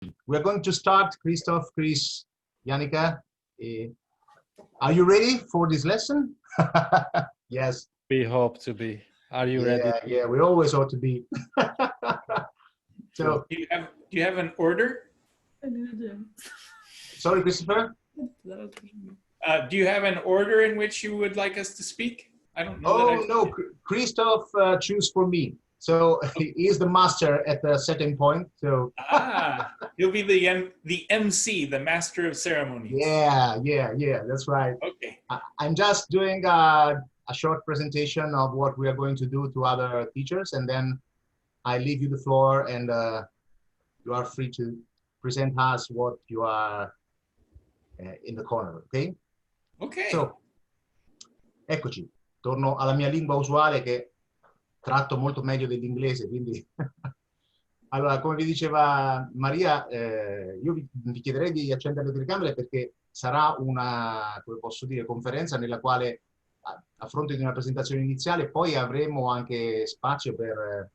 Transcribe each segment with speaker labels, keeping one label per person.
Speaker 1: We are going to start, Kristof, Chris, Yannicka. Are you ready for this lesson? Yes.
Speaker 2: We hope to be. Are you ready?
Speaker 1: Yeah, we always ought to be. So,
Speaker 3: do you have an order?
Speaker 1: Sorry, Christopher?
Speaker 3: Do you have an order in which you would like us to speak? I don't know.
Speaker 1: Oh, no, Kristof choose for me. So he is the master at a certain point. So
Speaker 3: he'll be the MC, the master of ceremonies.
Speaker 1: Yeah, that's right.
Speaker 3: Okay.
Speaker 1: I'm just doing a short presentation of what we are going to do to other teachers, and then I leave you the floor, and you are free to present us what you are in the corner, okay?
Speaker 3: Okay.
Speaker 1: So, eccoci, torno alla mia lingua usuale che tratto molto meglio dell'inglese, quindi... Allora, come vi diceva Maria, io vi chiederei di accendere le telecamere perché sarà una, come posso dire, conferenza nella quale, a fronte di una presentazione iniziale, poi avremo anche spazio per,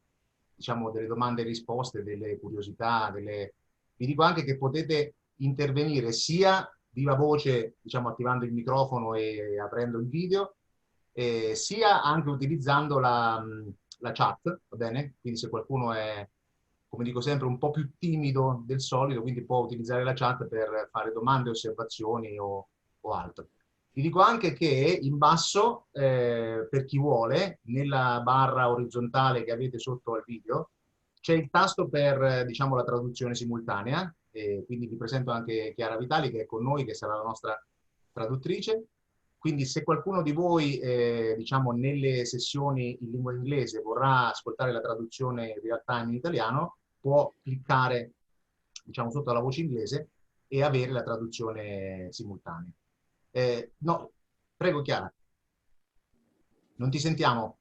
Speaker 1: diciamo, delle domande e risposte, delle curiosità, Vi dico anche che potete intervenire sia viva voce, diciamo, attivando il microfono e aprendo il video, sia anche utilizzando la chat, va bene? Quindi se qualcuno è, come dico sempre, un po' più timido del solito, quindi può utilizzare la chat per fare domande, osservazioni o altro. Vi dico anche che in basso, per chi vuole, nella barra orizzontale che avete sotto al video, c'è il tasto per, diciamo, la traduzione simultanea, quindi vi presento anche Chiara Vitali che è con noi, che sarà la nostra traduttrice. Quindi se qualcuno di voi, diciamo, nelle sessioni in lingua inglese vorrà ascoltare la traduzione in real time in italiano, può cliccare, diciamo, sotto la voce inglese e avere la traduzione simultanea. No, prego Chiara. Non ti sentiamo.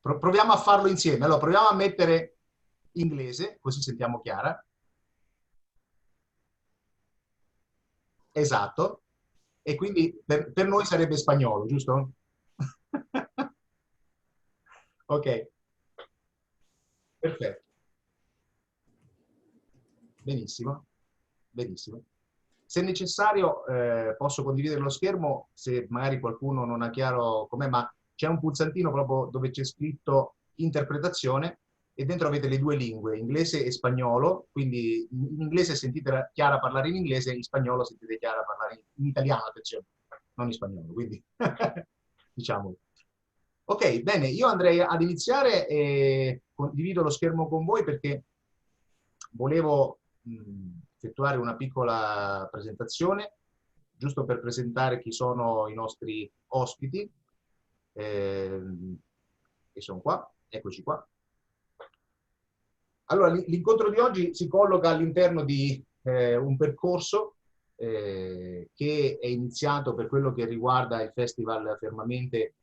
Speaker 1: Proviamo a farlo insieme. Allora, proviamo a mettere inglese, così sentiamo Chiara. Esatto. E quindi per noi sarebbe spagnolo, giusto? Ok. Perfetto. Benissimo. Benissimo. Se necessario posso condividere lo schermo se magari qualcuno non ha chiaro com'è, ma c'è un pulsantino proprio dove c'è scritto interpretazione e dentro avete le due lingue, inglese e spagnolo, quindi in inglese sentite Chiara parlare in inglese, in spagnolo sentite Chiara parlare in italiano, attenzione, non in spagnolo, quindi diciamo. Ok, bene, io andrei ad iniziare e condivido lo schermo con voi perché volevo effettuare una piccola presentazione, giusto per presentare chi sono i nostri ospiti, che sono qua, eccoci qua. Allora, l'incontro di oggi si colloca all'interno di un percorso che è iniziato per quello che riguarda il Festival Fermamente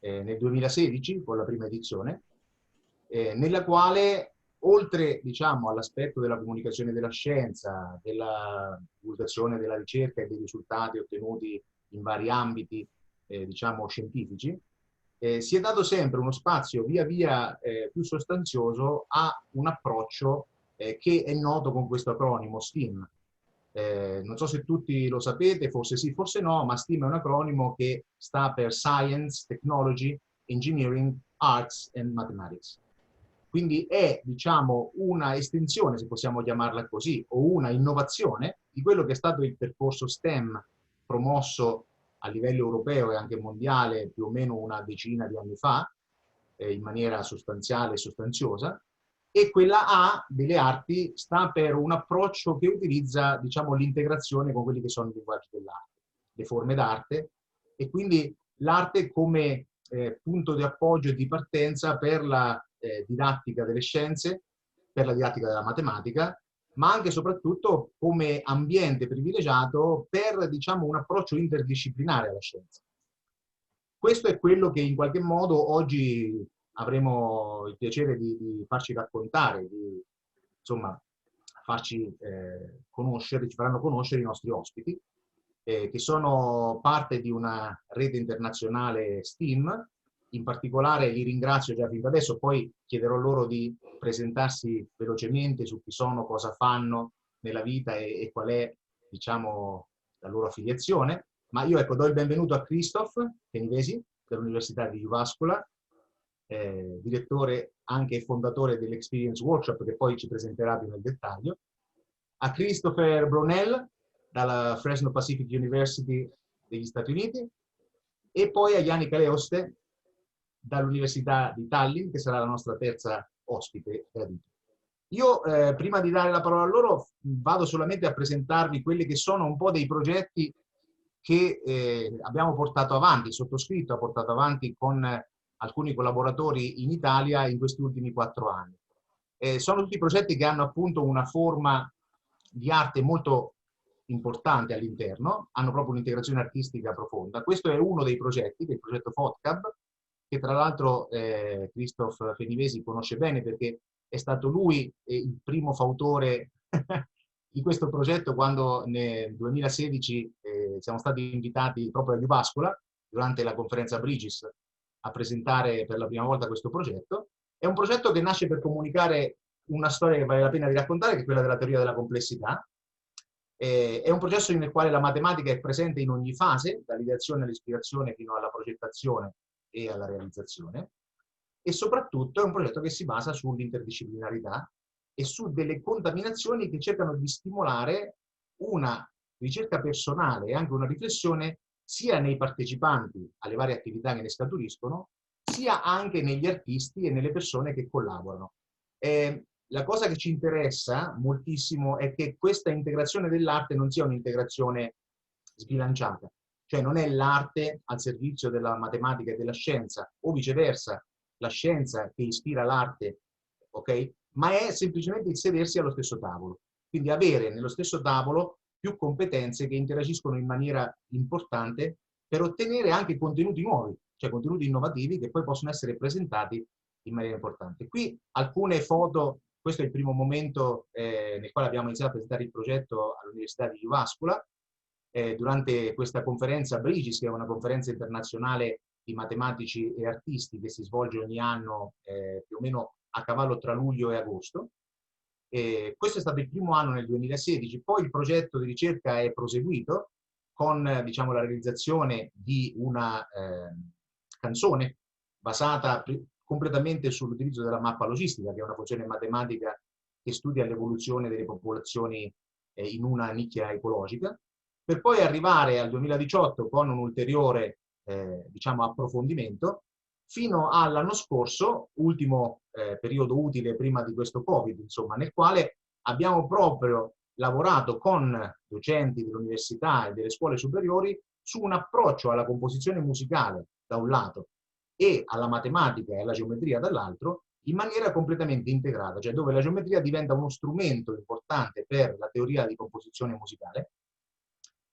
Speaker 1: nel 2016, con la prima edizione, nella quale, oltre, diciamo, all'aspetto della comunicazione della scienza, della divulgazione della ricerca e dei risultati ottenuti in vari ambiti, diciamo, scientifici, si è dato sempre uno spazio via via più sostanzioso a un approccio che è noto con questo acronimo STEAM. Non so se tutti lo sapete, forse sì, forse no, ma STEAM è un acronimo che sta per Science, Technology, Engineering, Arts and Mathematics. Quindi è, diciamo, una estensione, se possiamo chiamarla così, o una innovazione di quello che è stato il percorso STEM promosso a livello europeo e anche mondiale più o meno una decina di anni fa, in maniera sostanziale e sostanziosa, e quella A delle arti sta per un approccio che utilizza, diciamo, l'integrazione con quelli che sono i linguaggi dell'arte, le forme d'arte, e quindi l'arte come punto di appoggio e di partenza per la didattica delle scienze, per la didattica della matematica, ma anche e soprattutto come ambiente privilegiato per, diciamo, un approccio interdisciplinare alla scienza. Questo è quello che in qualche modo oggi avremo il piacere di farci raccontare, di, insomma, farci conoscere, ci faranno conoscere i nostri ospiti, che sono parte di una rete internazionale STEAM, in particolare li ringrazio già fin da adesso, poi chiederò loro di presentarsi velocemente su chi sono, cosa fanno nella vita e qual è, diciamo, la loro affiliazione. Ma io, ecco, do il benvenuto a Kristof Fenyvesi dell'Università di Jyväskylä, direttore anche e fondatore dell'Experience Workshop, che poi ci presenterà più nel dettaglio, a Christopher Brownell dalla Fresno Pacific University degli Stati Uniti, e poi a Yannick Aleoste dall'Università di Tallinn, che sarà la nostra terza ospite gradita. Io, prima di dare la parola a loro, vado solamente a presentarvi quelli che sono un po' dei progetti che abbiamo portato avanti, il sottoscritto ha portato avanti con alcuni collaboratori in Italia in questi ultimi 4 anni. Sono tutti progetti che hanno appunto una forma di arte molto importante all'interno, hanno proprio un'integrazione artistica profonda. Questo è uno dei progetti, che è il progetto FOTCAB, che tra l'altro Kristof Fenyvesi conosce bene perché è stato lui il primo fautore di questo progetto quando nel 2016 siamo stati invitati proprio a Jyväskylä durante la conferenza Brigis a presentare per la prima volta questo progetto. È un progetto che nasce per comunicare una storia che vale la pena di raccontare, che è quella della teoria della complessità. È un processo nel quale la matematica è presente in ogni fase, dall'ideazione all'ispirazione fino alla progettazione e alla realizzazione, e soprattutto è un progetto che si basa sull'interdisciplinarità e su delle contaminazioni che cercano di stimolare una ricerca personale e anche una riflessione sia nei partecipanti alle varie attività che ne scaturiscono, sia anche negli artisti e nelle persone che collaborano. La cosa che ci interessa moltissimo è che questa integrazione dell'arte non sia un'integrazione sbilanciata, cioè non è l'arte al servizio della matematica e della scienza, o viceversa, la scienza che ispira l'arte, ok? Ma è semplicemente il sedersi allo stesso tavolo. Quindi avere nello stesso tavolo più competenze che interagiscono in maniera importante per ottenere anche contenuti nuovi, cioè contenuti innovativi che poi possono essere presentati in maniera importante. Qui alcune foto, questo è il primo momento nel quale abbiamo iniziato a presentare il progetto all'Università di Jyväskylä, durante questa conferenza Brigis, che è una conferenza internazionale di matematici e artisti che si svolge ogni anno più o meno a cavallo tra luglio e agosto. Questo è stato il primo anno nel 2016, poi il progetto di ricerca è proseguito con, diciamo, la realizzazione di una canzone basata completamente sull'utilizzo della mappa logistica, che è una funzione matematica che studia l'evoluzione delle popolazioni in una nicchia ecologica, per poi arrivare al 2018 con un ulteriore diciamo, approfondimento, fino all'anno scorso, ultimo periodo utile prima di questo Covid, insomma, nel quale abbiamo proprio lavorato con docenti dell'università e delle scuole superiori su un approccio alla composizione musicale da un lato e alla matematica e alla geometria dall'altro, in maniera completamente integrata, cioè dove la geometria diventa uno strumento importante per la teoria di composizione musicale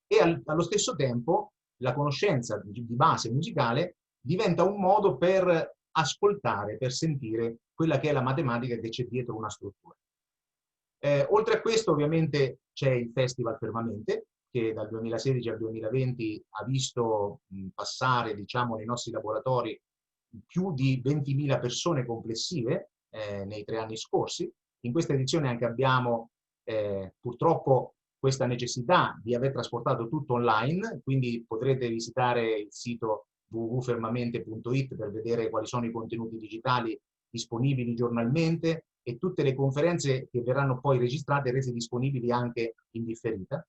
Speaker 1: e allo stesso tempo la conoscenza di base musicale diventa un modo per ascoltare, per sentire quella che è la matematica che c'è dietro una struttura. Oltre a questo ovviamente c'è il Festival Fermamente, che dal 2016 al 2020 ha visto passare, diciamo, nei nostri laboratori più di 20.000 persone complessive nei 3 anni scorsi. In questa edizione anche abbiamo purtroppo questa necessità di aver trasportato tutto online, quindi potrete visitare il sito www.fermamente.it per vedere quali sono i contenuti digitali disponibili giornalmente e tutte le conferenze che verranno poi registrate e rese disponibili anche in differita.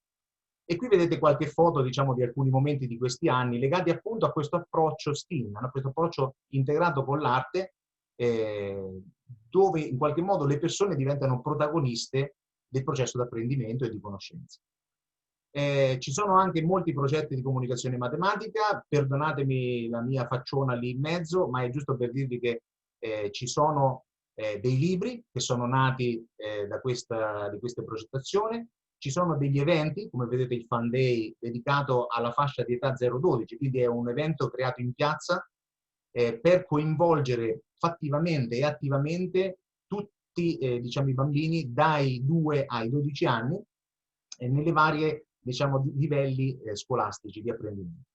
Speaker 1: E qui vedete qualche foto, diciamo, di alcuni momenti di questi anni legati appunto a questo approccio STEAM, a questo approccio integrato con l'arte, dove in qualche modo le persone diventano protagoniste del processo di apprendimento e di conoscenza. Ci sono anche molti progetti di comunicazione matematica, perdonatemi la mia facciona lì in mezzo, ma è giusto per dirvi che ci sono dei libri che sono nati di questa progettazione, ci sono degli eventi, come vedete il Fan Day dedicato alla fascia di età 0-12, quindi è un evento creato in piazza per coinvolgere fattivamente e attivamente tutti diciamo, i bambini dai 2 ai 12 anni nelle varie diciamo, livelli scolastici di apprendimento.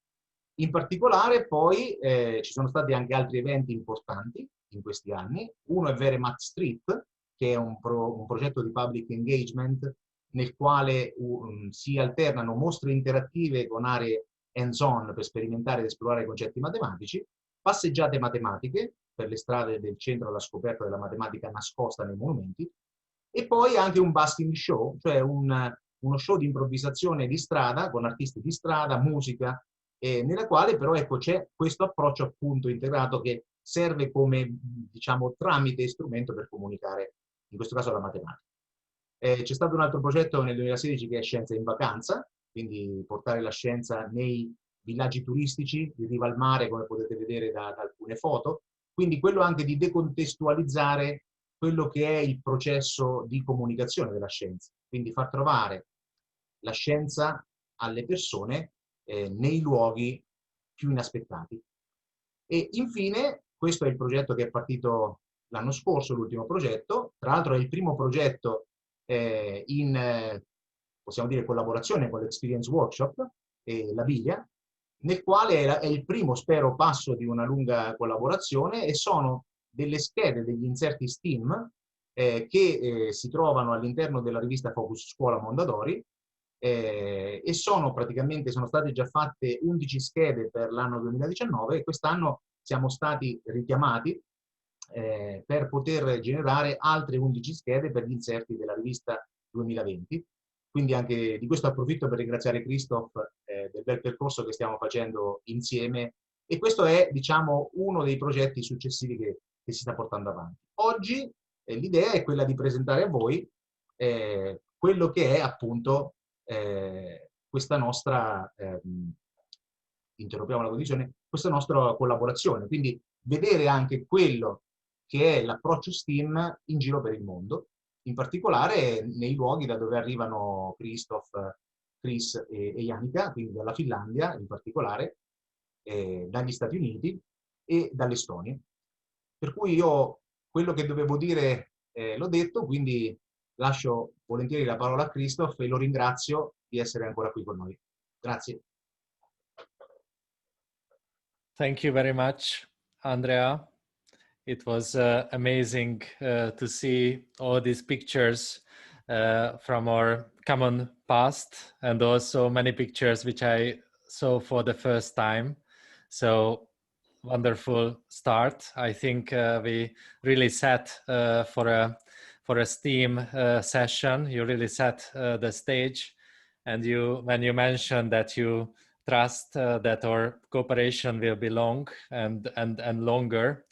Speaker 1: In particolare poi ci sono stati anche altri eventi importanti in questi anni. Uno è Veremath Street, che è un progetto di public engagement nel quale si alternano mostre interattive con aree hands-on per sperimentare ed esplorare concetti matematici, passeggiate matematiche per le strade del centro alla scoperta della matematica nascosta nei monumenti, e poi anche un busking show, cioè uno show di improvvisazione di strada con artisti di strada, musica, nella quale però ecco, c'è questo approccio appunto integrato che serve come diciamo tramite e strumento per comunicare, in questo caso la matematica. C'è stato un altro progetto nel 2016 che è Scienza in Vacanza, quindi portare la scienza nei villaggi turistici di riva al mare, come potete vedere da alcune foto, quindi quello anche di decontestualizzare quello che è il processo di comunicazione della scienza, quindi far trovare la scienza alle persone nei luoghi più inaspettati. E infine, questo è il progetto che è partito l'anno scorso, l'ultimo progetto, tra l'altro è il primo progetto possiamo dire, collaborazione con l'Experience Workshop e la Biglia, nel quale è il primo, spero, passo di una lunga collaborazione, e sono delle schede, degli inserti STEAM che si trovano all'interno della rivista Focus Scuola Mondadori, e sono state già fatte 11 schede per l'anno 2019 e quest'anno siamo stati richiamati per poter generare altre 11 schede per gli inserti della rivista 2020. Quindi anche di questo approfitto per ringraziare Kristof del bel percorso che stiamo facendo insieme, e questo è, diciamo, uno dei progetti successivi che si sta portando avanti. Oggi l'idea è quella di presentare a voi quello che è appunto questa nostra, interrompiamo la condivisione, questa nostra collaborazione, quindi vedere anche quello che è l'approccio STEAM in giro per il mondo, in particolare nei luoghi da dove arrivano Kristof, Chris e Janica, quindi dalla Finlandia in particolare, dagli Stati Uniti e dall'Estonia. Per cui io quello che dovevo dire l'ho detto, quindi lascio volentieri la parola a Kristof e lo ringrazio di essere ancora qui con noi. Grazie.
Speaker 2: Thank you very much, Andrea. It was amazing to see all these pictures from our common past, and also many pictures which I saw for the first time. So wonderful start. I think we really set for a STEAM session. You really set the stage, and when you mentioned that you trust that our cooperation will be long and longer,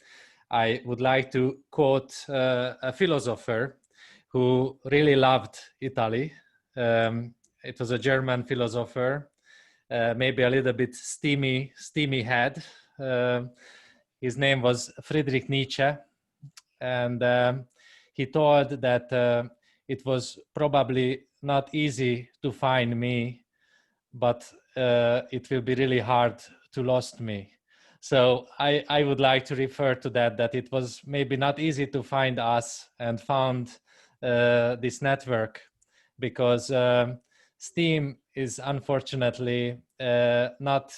Speaker 2: I would like to quote a philosopher who really loved Italy. It was a German philosopher, maybe a little bit steamy head. His name was Friedrich Nietzsche, and he thought that it was probably not easy to find me, but it will be really hard to lose me. So I would like to refer to that it was maybe not easy to find us and found this network, because STEAM is unfortunately not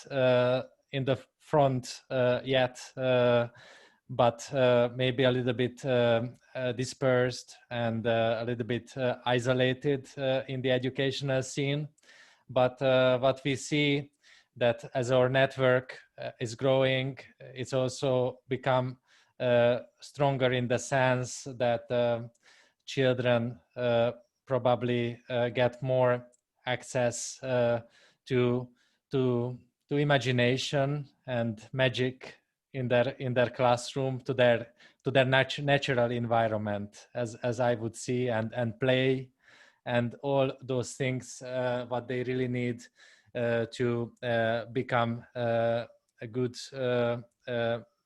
Speaker 2: in the front yet, but maybe a little bit dispersed and a little bit isolated in the educational scene. But what we see that as our network is growing, it's also become stronger in the sense that children probably get more access to imagination and magic in their classroom, to their natural environment, as I would see, and play, and all those things what they really need to become a good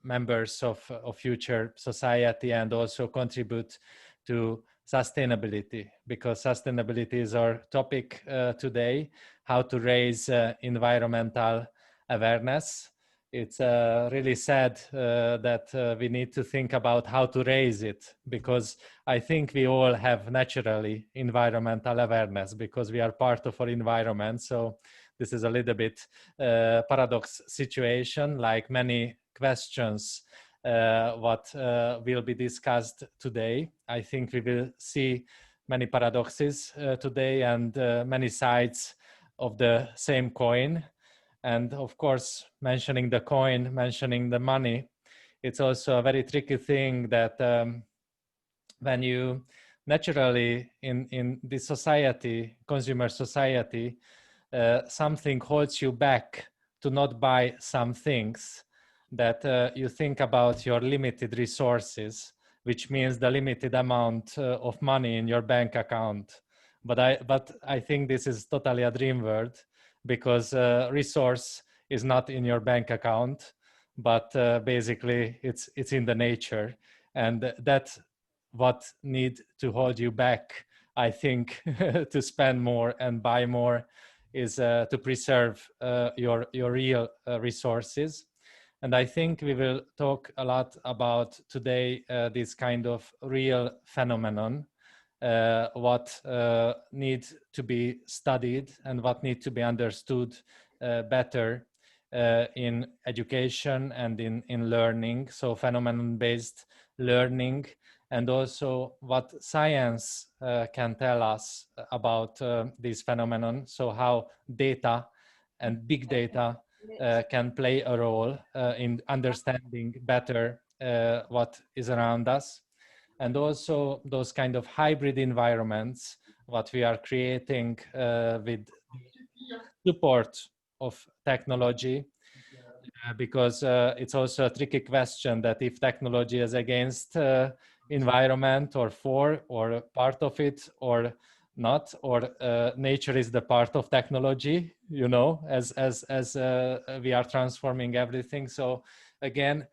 Speaker 2: members of future society, and also contribute to sustainability, because sustainability is our topic today, how to raise environmental awareness. It's really sad that we need to think about how to raise it, because I think we all have naturally environmental awareness because we are part of our environment. So this is a little bit paradox situation, like many questions what will be discussed today. I think we will see many paradoxes today and many sides of the same coin. And of course, mentioning the coin, mentioning the money, it's also a very tricky thing that when you naturally in this society, consumer society, something holds you back to not buy some things, that you think about your limited resources, which means the limited amount of money in your bank account. But I think this is totally a dream world, because resource is not in your bank account, but basically it's in the nature, and that's what need to hold you back, I think, to spend more and buy more, is to preserve your real resources. And I think we will talk a lot about today this kind of real phenomenon, what needs to be studied and what needs to be understood better in education and in learning. So phenomenon-based learning, and also what science can tell us about this phenomenon. So how data and big data can play a role in understanding better what is around us. And also those kind of hybrid environments, what we are creating with support of technology, because it's also a tricky question that if technology is against environment or for or part of it or not, or nature is the part of technology, you know, as we are transforming everything. So again,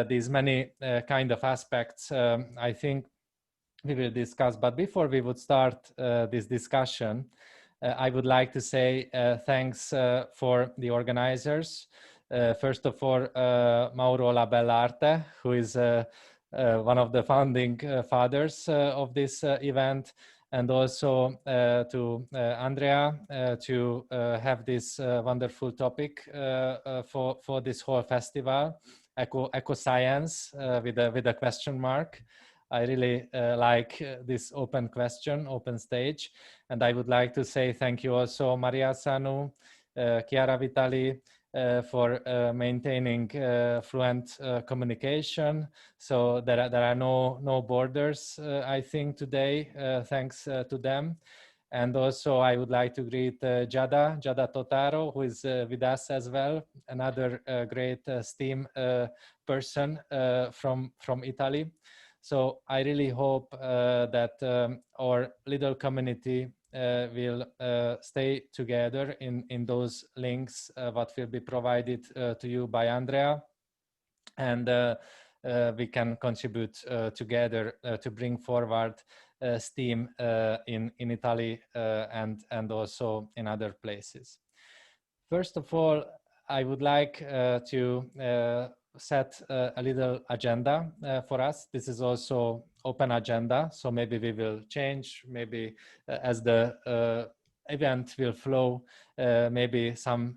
Speaker 2: these many kind of aspects I think we will discuss. But before we would start this discussion, I would like to say thanks for the organizers. First of all, Mauro Labellarte, who is one of the founding fathers of this event, and also to Andrea to have this wonderful topic for this whole festival, eco science with a question mark. I really like this open question, open stage. And I would like to say thank you also Maria Sanu, Chiara Vitali, for maintaining fluent communication. So there are no borders, I think, today, thanks to them. And also I would like to greet Giada Totaro, who is with us as well, another great STEAM person from Italy. So I really hope that our little community will stay together in those links what will be provided to you by Andrea, and we can contribute together to bring forward STEAM in Italy and also in other places. First of all, I would like to set a little agenda for us. This is also open agenda, so maybe we will change, maybe as the event will flow, maybe some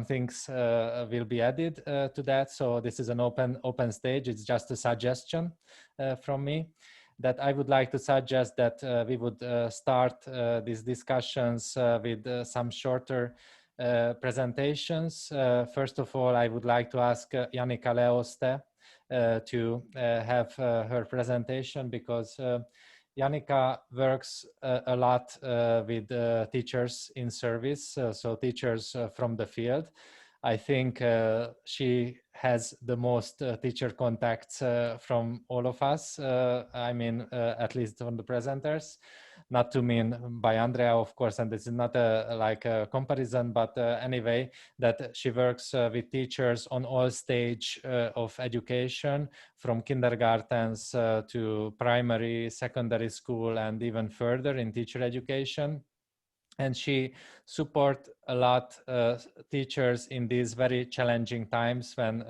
Speaker 2: things will be added to that. So this is an open stage. It's just a suggestion from me, that I would like to suggest that we would start these discussions with some shorter presentations. First of all, I would like to ask Jannika Leoste to have her presentation, because Jannika works a lot with teachers in service, so teachers from the field. I think she has the most teacher contacts from all of us, I mean, at least from the presenters. Not to mean by Andrea, of course, and this is not like a comparison, but anyway, that she works with teachers on all stage of education, from kindergartens to primary, secondary school, and even further in teacher education. And she support a lot teachers in these very challenging times when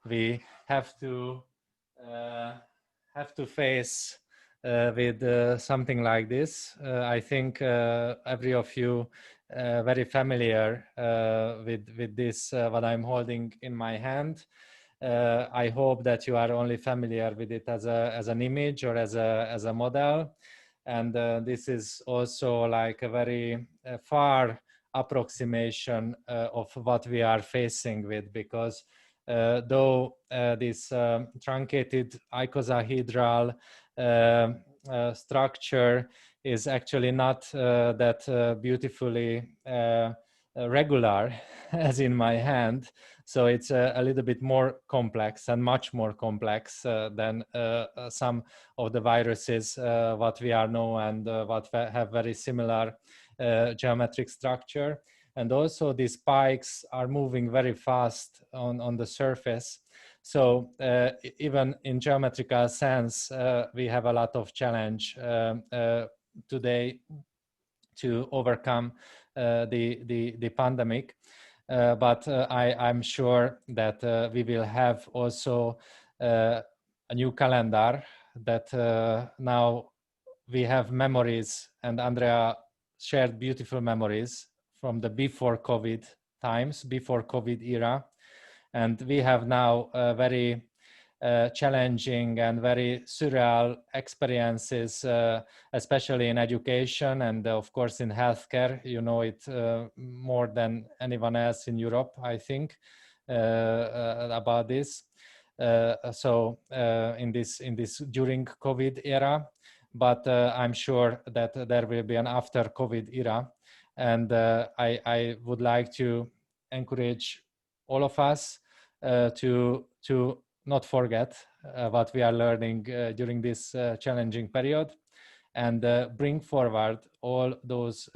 Speaker 2: we have to face with something like this. I think every of you very familiar with this, what I'm holding in my hand. I hope that you are only familiar with it as an image or as a model. And this is also like a very far approximation of what we are facing with, because though this truncated icosahedral structure is actually not that beautifully regular as in my hand, so it's a little bit more complex and much more complex than some of the viruses what we are know and what have very similar geometric structure. And also these spikes are moving very fast on the surface. So even in geometrical sense, we have a lot of challenge today to overcome the pandemic. But I'm sure that we will have also a new calendar, that now we have memories, and Andrea shared beautiful memories from the before COVID times, before COVID era. And we have now very challenging and very surreal experiences, especially in education and of course in healthcare. You know it more than anyone else in Europe, I think, about this. So in this during COVID era, but I'm sure that there will be an after COVID era, and I would like to encourage all of us to not forget what we are learning during this challenging period, and bring forward all those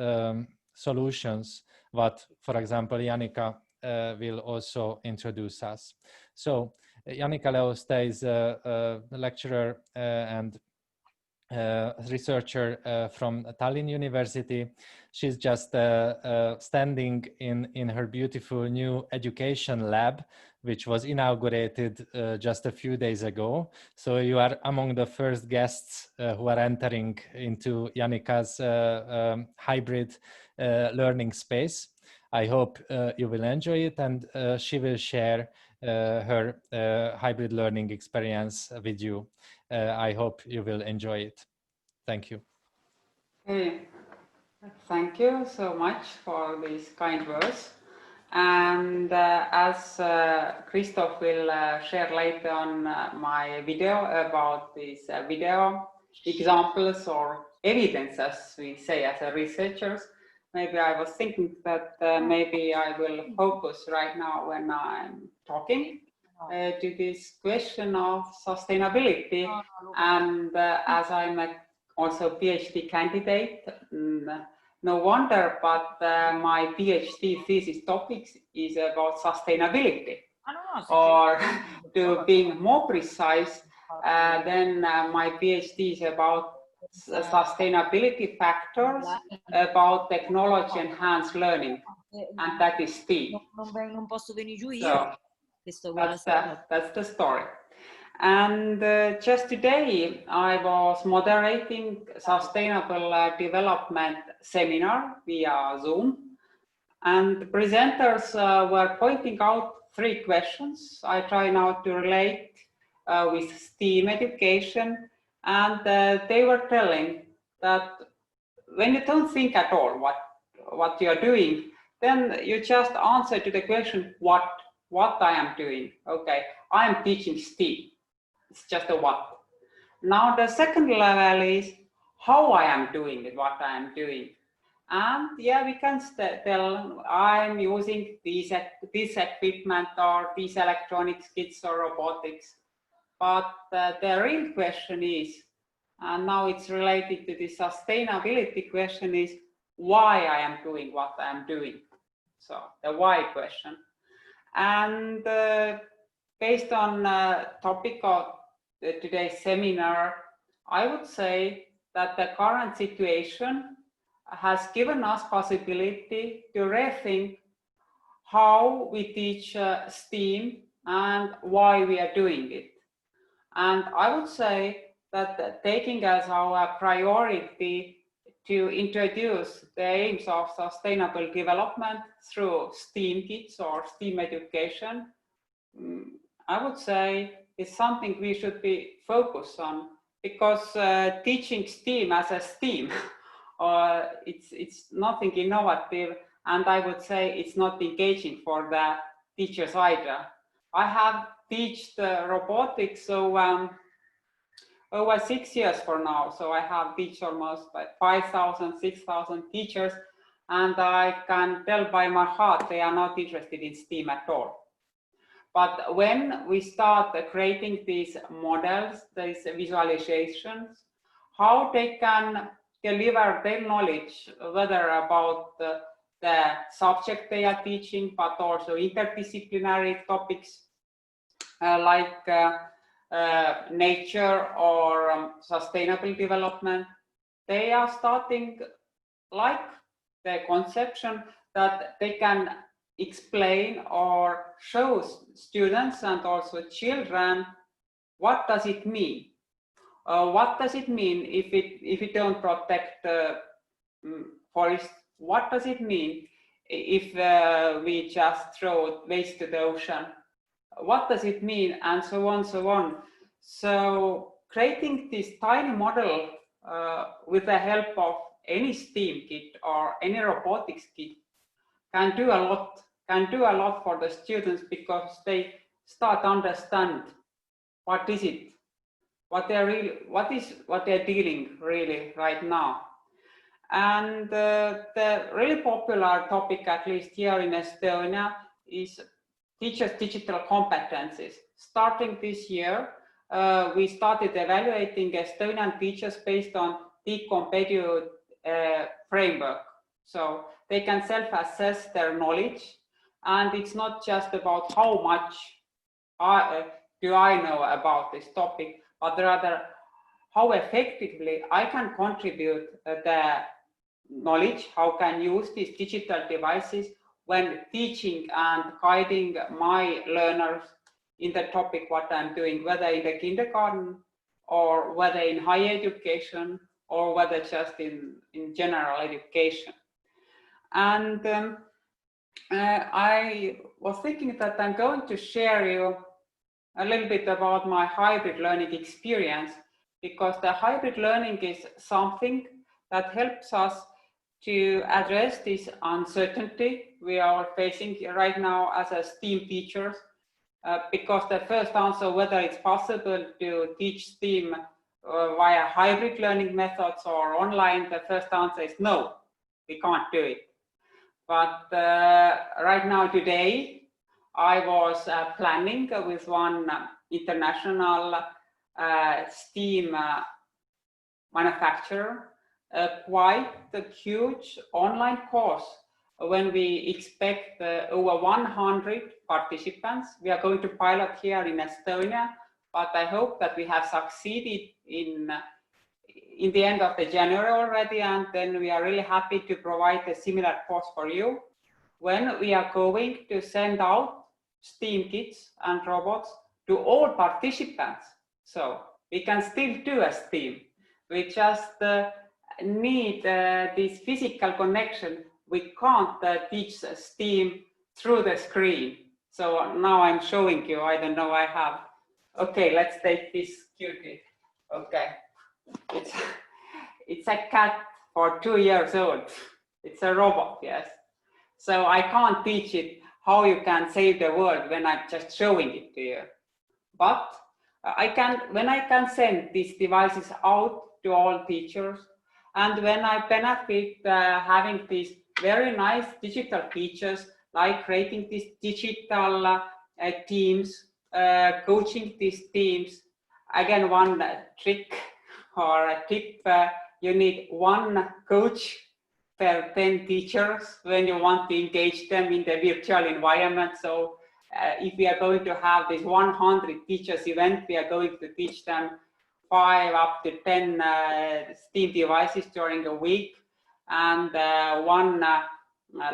Speaker 2: solutions what, for example, Jannika will also introduce us. So Jannika Leoste is a lecturer and researcher from Tallinn University. She's just standing in her beautiful new education lab, which was inaugurated just a few days ago. So you are among the first guests who are entering into Jannika's hybrid learning space. I hope you will enjoy it, and she will share her hybrid learning experience with you. I hope you will enjoy it. Thank you.
Speaker 4: Hey, thank you so much for these kind words. And as Kristof will share later on my video about these video examples or evidence, as we say as a researchers, maybe I was thinking that maybe I will focus right now when I'm talking to this question of sustainability. And as I'm also PhD candidate, no wonder, but my PhD thesis topic is about sustainability. Or to being more precise, then my PhD is about sustainability factors about technology enhanced learning, and that is STEAM. So that's the story. And just today I was moderating sustainable development seminar via Zoom, and the presenters were pointing out 3 questions. I try now to relate with STEAM education, and they were telling that when you don't think at all what you're doing, then you just answer to the question what I am doing. Okay, I am teaching STEAM. It's just a what. Now the second level is how I am doing it, what I am doing. And yeah, we can tell I'm using this equipment or these electronics kits or robotics. But the real question is, and now it's related to the sustainability question, is why I am doing what I am doing. So the why question. And based on topic of today's seminar, I would say that the current situation has given us possibility to rethink how we teach STEAM and why we are doing it. And I would say that taking as our priority to introduce the aims of sustainable development through STEAM kits or STEAM education, I would say is something we should be focused on, because teaching STEAM as a STEAM, it's nothing innovative, and I would say it's not engaging for the teachers either. I have taught robotics over 6 years for now, so I have taught almost 5,000, 6,000 teachers, and I can tell by my heart they are not interested in STEAM at all. But when we start creating these models, these visualizations, how they can deliver their knowledge, whether about the subject they are teaching, but also interdisciplinary topics like nature or sustainable development, they are starting like the conception that they can explain or show students and also children what does it mean. What does it mean if we don't protect forests? What does it mean if we just throw waste to the ocean? What does it mean? And so on, so on. So creating this tiny model with the help of any STEAM kit or any robotics kit can do a lot for the students, because they start to understand what is it, what they're dealing really right now. And the really popular topic, at least here in Estonia, is teachers' digital competencies. Starting this year, we started evaluating Estonian teachers based on the competitive framework. So they can self-assess their knowledge, and it's not just about how much do I know about this topic, but rather how effectively I can contribute the knowledge, how can use these digital devices when teaching and guiding my learners in the topic what I'm doing, whether in the kindergarten or whether in higher education or whether just in general education. And I was thinking that I'm going to share you a little bit about my hybrid learning experience, because the hybrid learning is something that helps us to address this uncertainty we are facing right now as a STEAM teachers, because the first answer whether it's possible to teach STEAM via hybrid learning methods or online, the first answer is no, we can't do it. But right now, today, I was planning with one international STEAM manufacturer quite a huge online course when we expect over 100 participants. We are going to pilot here in Estonia, but I hope that we have succeeded in the end of the January already, and then we are really happy to provide a similar course for you when we are going to send out STEAM kits and robots to all participants. So we can still do a STEAM. We just need this physical connection. We can't teach STEAM through the screen. So now I'm showing you, I don't know, I have, okay, let's take this cutie. Okay. It's a cat for 2 years old. It's a robot, yes. So I can't teach it how you can save the world when I'm just showing it to you. But when I can send these devices out to all teachers, and when I benefit having these very nice digital features, like creating these digital teams, coaching these teams, again, one trick or a tip, you need one coach per 10 teachers when you want to engage them in the virtual environment. So if we are going to have this 100 teachers event, we are going to teach them 5 up to 10 STEAM devices during a week, and one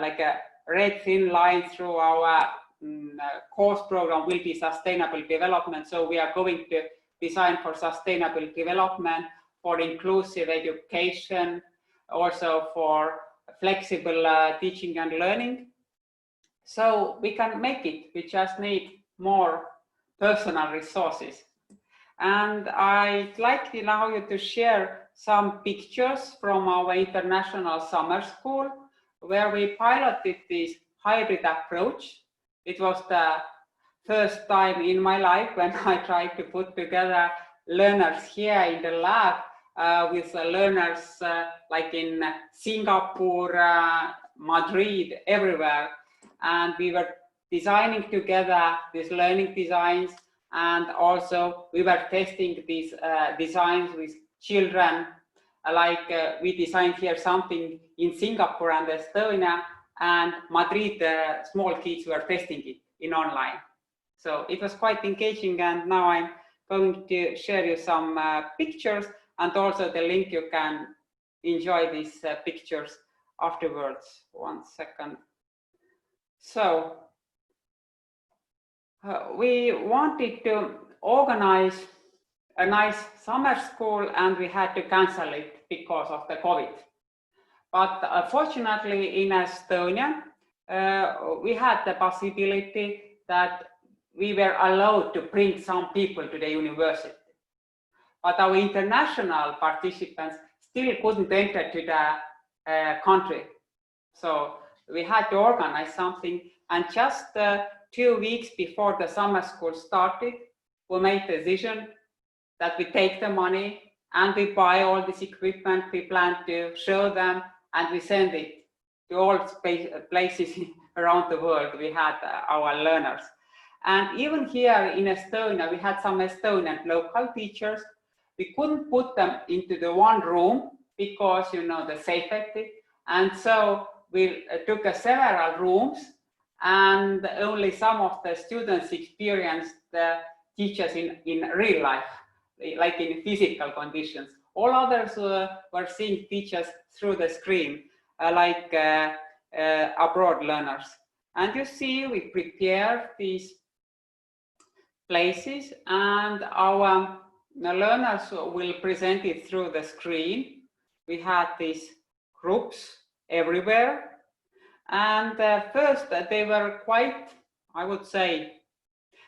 Speaker 4: like a red thin line through our course program will be sustainable development. So we are going to design for sustainable development, for inclusive education, also for flexible teaching and learning. So we can make it, we just need more personal resources. And I'd like to allow you to share some pictures from our international summer school, where we piloted this hybrid approach. It was the first time in my life when I tried to put together learners here in the lab with learners like in Singapore, Madrid, everywhere. And we were designing together these learning designs, and also we were testing these designs with children. We designed here something in Singapore and Estonia, and Madrid, small kids were testing it in online. So it was quite engaging, and now I'm going to share you some pictures, and also the link. You can enjoy these pictures afterwards. 1 second. So we wanted to organize a nice summer school, and we had to cancel it because of the COVID. But fortunately in Estonia, we had the possibility that we were allowed to bring some people to the university. But our international participants still couldn't enter to the country. So we had to organize something, and just 2 weeks before the summer school started, we made the decision that we take the money and we buy all this equipment, we plan to show them, and we send it to all places around the world. We had our learners. And even here in Estonia, we had some Estonian local teachers. We couldn't put them into the one room because, you know, the safety. And so we took several rooms, and only some of the students experienced the teachers in real life, like in physical conditions. All others were seeing teachers through the screen, like abroad learners. And you see, we prepared these places, and our learners will present it through the screen. We had these groups everywhere. And first they were quite, I would say,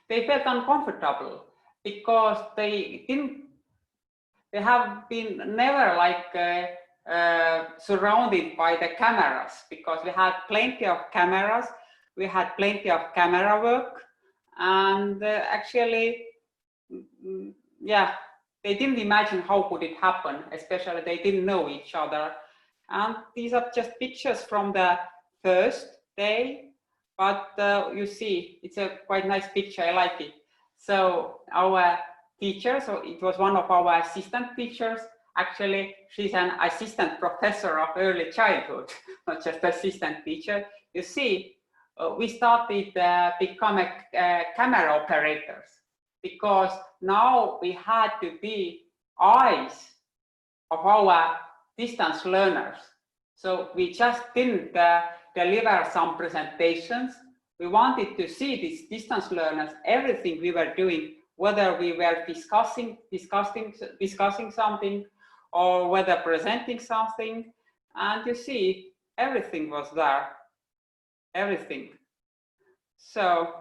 Speaker 4: they felt uncomfortable because they have been never like surrounded by the cameras, because we had plenty of cameras, we had plenty of camera work, and actually, yeah, they didn't imagine how could it happen, especially they didn't know each other. And these are just pictures from the first day, but you see, it's a quite nice picture, I like it. So our teacher, so it was one of our assistant teachers, actually she's an assistant professor of early childhood, not just assistant teacher. You see, we started become camera operators, because now we had to be eyes of our distance learners. So we just didn't deliver some presentations. We wanted to see these distance learners, everything we were doing, whether we were discussing something or whether presenting something. And you see, everything was there, everything. So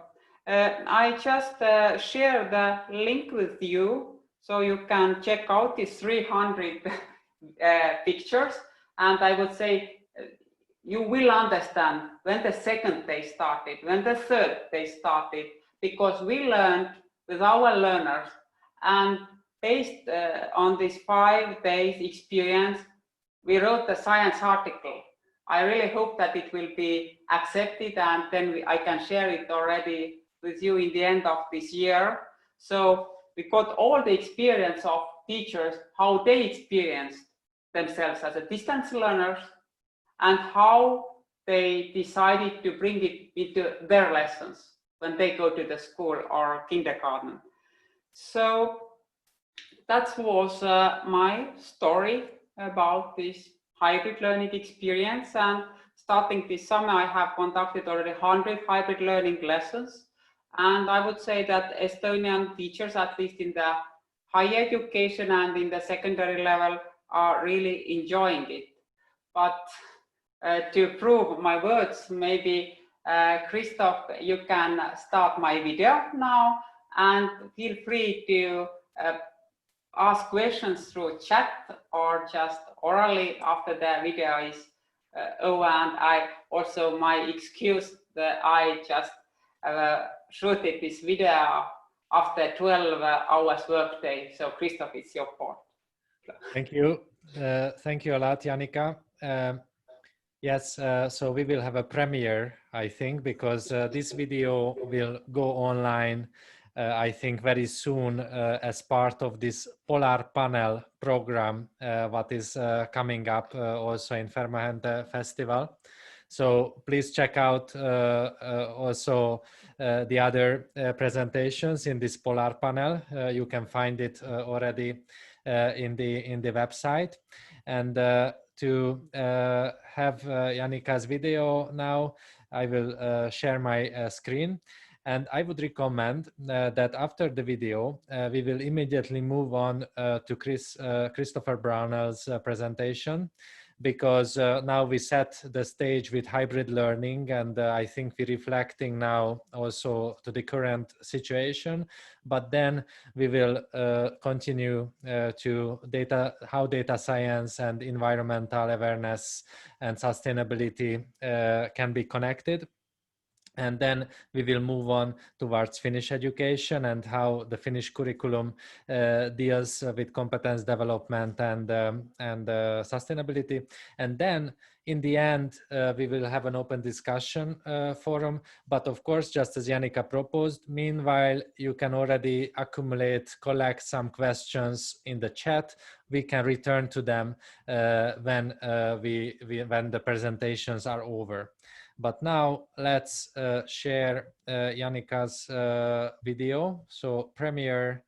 Speaker 4: I just share the link with you, so you can check out these 300 pictures. And I would say you will understand when the second day started, when the third day started, because we learned with our learners, and based on this 5 days experience, we wrote a science article. I really hope that it will be accepted, and then I can share it already with you in the end of this year. So we got all the experience of teachers, how they experienced themselves as a distance learners, and how they decided to bring it into their lessons when they go to the school or kindergarten. So that was my story about this hybrid learning experience. And starting this summer, I have conducted already 100 hybrid learning lessons. And I would say that Estonian teachers, at least in the higher education and in the secondary level, are really enjoying it. but to prove my words, maybe Kristof, you can start my video now, and feel free to ask questions through chat or just orally after the video is over. And I also my excuse that I just shooted this video after 12 hours workday. So Kristof, it's your part.
Speaker 2: Thank you. Thank you a lot, Jannika. Yes, so we will have a premiere, I think, because this video will go online, I think, very soon as part of this Polar Panel program, what is coming up also in Fermahente Festival. So please check out also the other presentations in this Polar Panel. You can find it already in the website. And to have Jannika's video now, I will share my screen. And I would recommend that after the video, we will immediately move on to Christopher Brownell's presentation, because now we set the stage with hybrid learning, and I think we're reflecting now also to the current situation. But then we will continue to how data science and environmental awareness and sustainability can be connected. And then we will move on towards Finnish education and how the Finnish curriculum deals with competence development and sustainability. And then in the end, we will have an open discussion forum. But of course, just as Jannika proposed, meanwhile, you can already collect some questions in the chat. We can return to them when the presentations are over. But now let's share Jannika's video. So premiere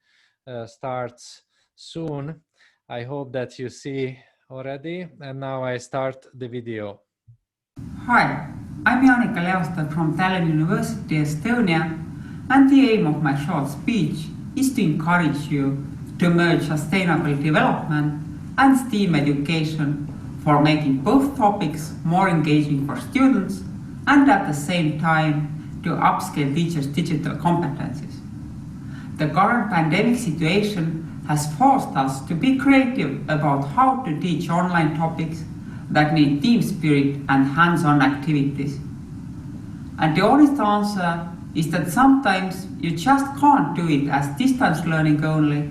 Speaker 2: starts soon. I hope that you see already. And now I start the video.
Speaker 5: Hi, I'm Jannika Leosta from Tallinn University, Estonia. And the aim of my short speech is to encourage you to merge sustainable development and STEAM education for making both topics more engaging for students, and at the same time to upscale teachers' digital competencies. The current pandemic situation has forced us to be creative about how to teach online topics that need team spirit and hands-on activities. And the honest answer is that sometimes you just can't do it as distance learning only,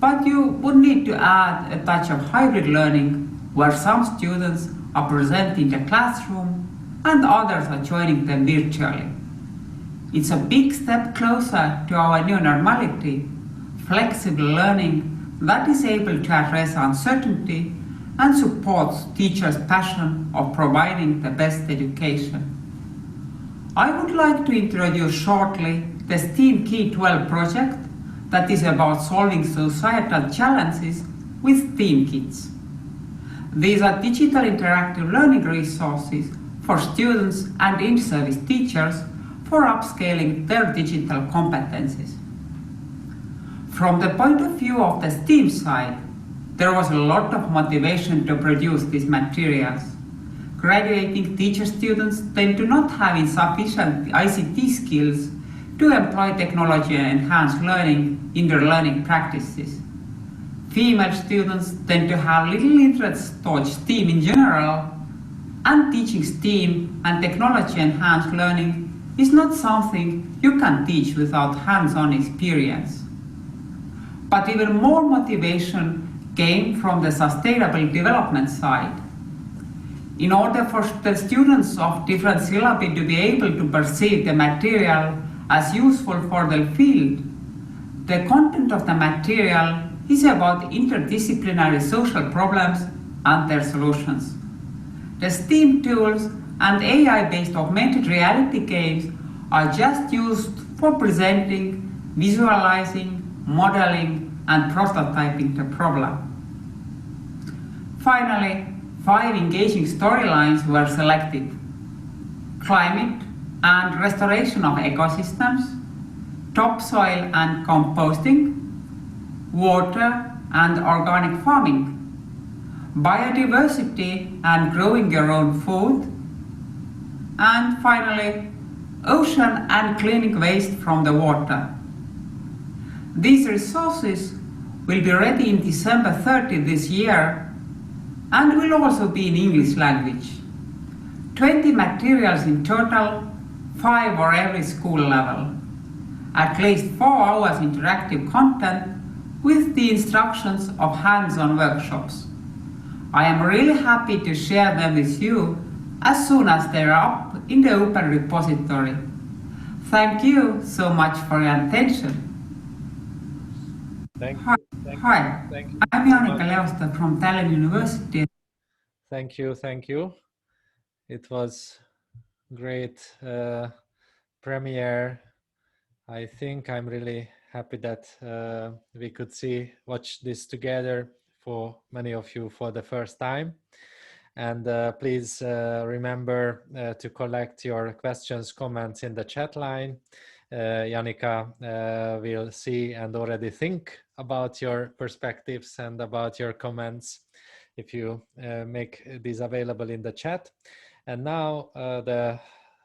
Speaker 5: but you would need to add a touch of hybrid learning where some students are present in the classroom and others are joining them virtually. It's a big step closer to our new normality, flexible learning that is able to address uncertainty and supports teachers' passion of providing the best education. I would like to introduce shortly the STEAM Key 12 project that is about solving societal challenges with STEAM kits. These are digital interactive learning resources for students and in-service teachers for upscaling their digital competencies. From the point of view of the STEAM side, there was a lot of motivation to produce these materials. Graduating teacher students tend to not have insufficient ICT skills to employ technology and enhance learning in their learning practices. Female students tend to have little interest towards STEAM in general, and teaching STEAM and technology-enhanced learning is not something you can teach without hands-on experience. But even more motivation came from the sustainable development side. In order for the students of different syllabi to be able to perceive the material as useful for their field, the content of the material is about interdisciplinary social problems and their solutions. The STEAM tools and AI-based augmented reality games are just used for presenting, visualizing, modeling, and prototyping the problem. Finally, 5 engaging storylines were selected: climate and restoration of ecosystems, topsoil and composting, water and organic farming. biodiversity and growing your own food, and finally, ocean and cleaning waste from the water. These resources will be ready in December 30 this year and will also be in English language. 20 materials in total, 5 for every school level. At least 4 hours interactive content with the instructions of hands-on workshops. I am really happy to share them with you as soon as they're up in the open repository. Thank you so much for your attention.
Speaker 2: Thank you.
Speaker 5: Hi,
Speaker 2: Thank you.
Speaker 5: I'm Janika Leusta from Tallinn University.
Speaker 2: Thank you. Thank you. It was great premiere. I think I'm really happy that we could watch this together for many of you for the first time. And please remember to collect your questions, comments in the chat line. Janika will see and already think about your perspectives and about your comments if you make these available in the chat. And now the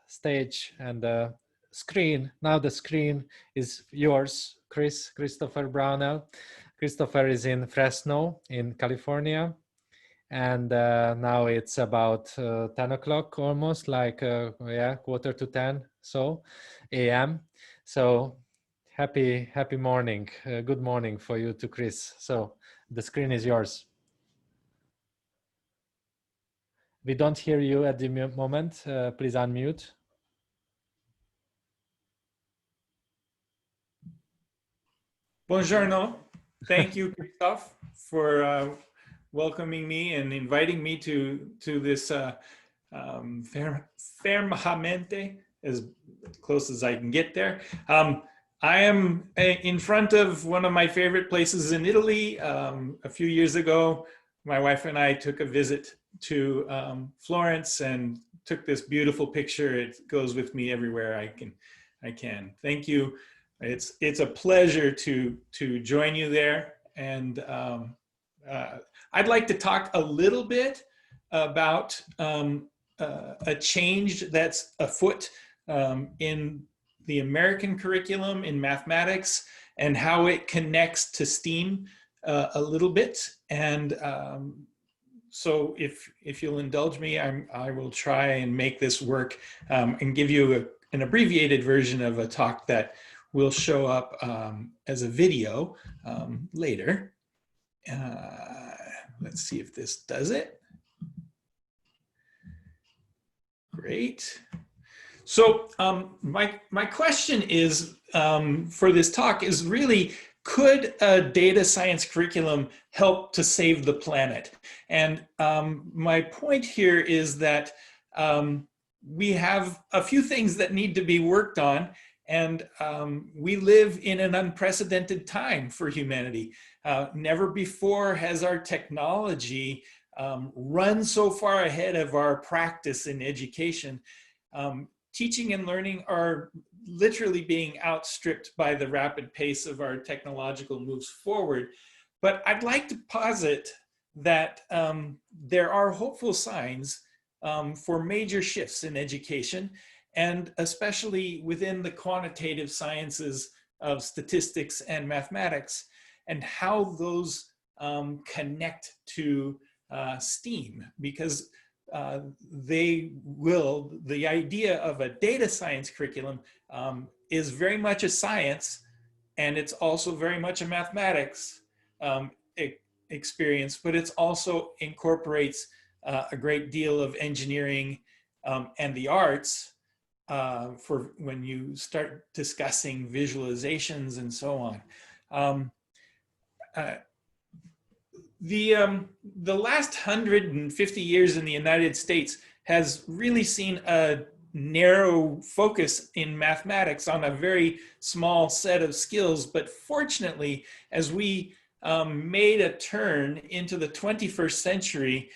Speaker 2: stage and the screen, now the screen is yours, Christopher Brownell. Christopher is in Fresno in California. And now it's about 10 o'clock almost, like yeah, 9:45 so a.m. So happy morning, good morning for you to Chris. So the screen is yours. We don't hear you at the moment. Please unmute.
Speaker 3: Buongiorno. Thank you, Kristof, for welcoming me and inviting me to this fermamente, as close as I can get there. I am in front of one of my favorite places in Italy. A few years ago, my wife and I took a visit to Florence and took this beautiful picture. It goes with me everywhere I can. Thank you. It's a pleasure to join you there. And I'd like to talk a little bit about a change that's afoot in the American curriculum in mathematics and how it connects to STEAM a little bit. And so if you'll indulge me, I will try and make this work and give you an abbreviated version of a talk that will show up as a video later. Let's see if this does it. Great. So my question is, for this talk is really, could a data science curriculum help to save the planet? And my point here is that we have a few things that need to be worked on, and we live in an unprecedented time for humanity. Never before has our technology run so far ahead of our practice in education. Teaching and learning are literally being outstripped by the rapid pace of our technological moves forward. But I'd like to posit that there are hopeful signs for major shifts in education, and especially within the quantitative sciences of statistics and mathematics, and how those connect to STEAM, because the idea of a data science curriculum is very much a science, and it's also very much a mathematics experience, but it also incorporates a great deal of engineering and the arts for when you start discussing visualizations and so on. The last 150 years in the United States has really seen a narrow focus in mathematics on a very small set of skills. But fortunately, as we made a turn into the 21st century,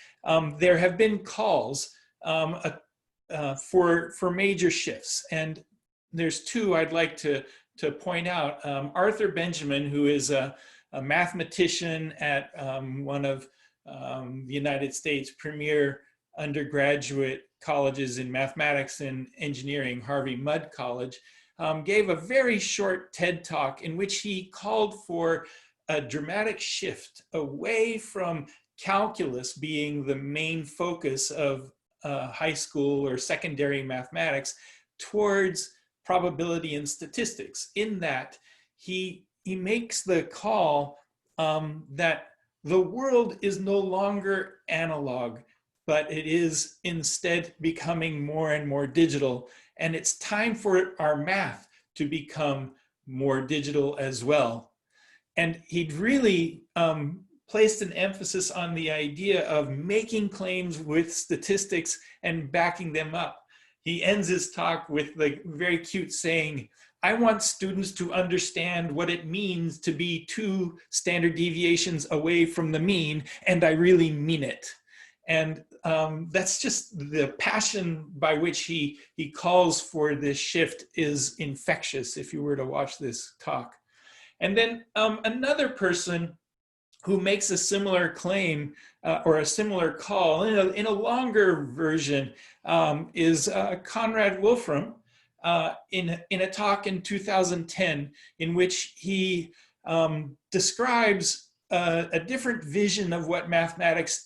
Speaker 3: there have been calls for major shifts. And there's two I'd like to point out. Arthur Benjamin, who is a mathematician at one of the United States premier undergraduate colleges in mathematics and engineering, Harvey Mudd College, gave a very short TED Talk in which he called for a dramatic shift away from calculus being the main focus of high school or secondary mathematics towards probability and statistics, in that he makes the call that the world is no longer analog, but it is instead becoming more and more digital. And it's time for our math to become more digital as well. And he'd really placed an emphasis on the idea of making claims with statistics and backing them up. He ends his talk with the very cute saying, "I want students to understand what it means to be 2 standard deviations away from the mean, and I really mean it." And that's just the passion by which he calls for this shift is infectious if you were to watch this talk. And then another person who makes a similar claim or a similar call in a longer version is Conrad Wolfram in a talk in 2010, in which he describes a different vision of what mathematics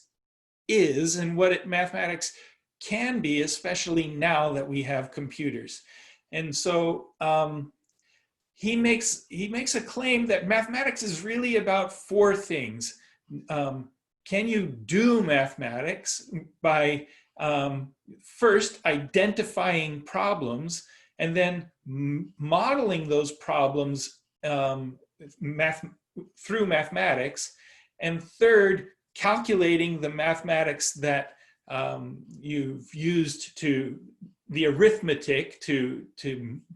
Speaker 3: is and what mathematics can be, especially now that we have computers. And so he makes a claim that mathematics is really about 4 things. Can you do mathematics by first identifying problems and then modeling those problems through mathematics, and third, calculating the mathematics that you've used the arithmetic to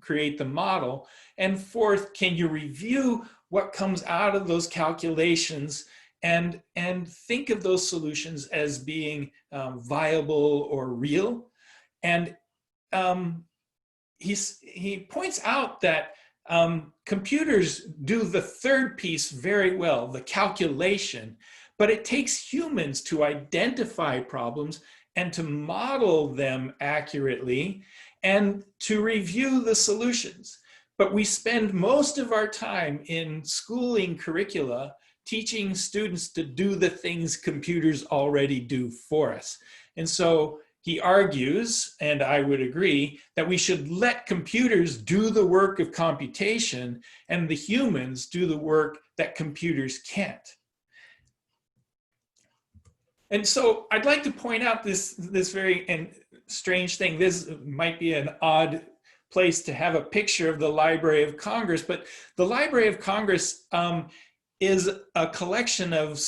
Speaker 3: create the model, and fourth, can you review what comes out of those calculations and think of those solutions as being viable or real. And he points out that computers do the third piece very well, the calculation, but it takes humans to identify problems and to model them accurately and to review the solutions. But we spend most of our time in schooling curricula teaching students to do the things computers already do for us. And so he argues, and I would agree, that we should let computers do the work of computation and the humans do the work that computers can't. And so I'd like to point out this very strange thing. This might be an odd place to have a picture of the Library of Congress, but the Library of Congress is a collection of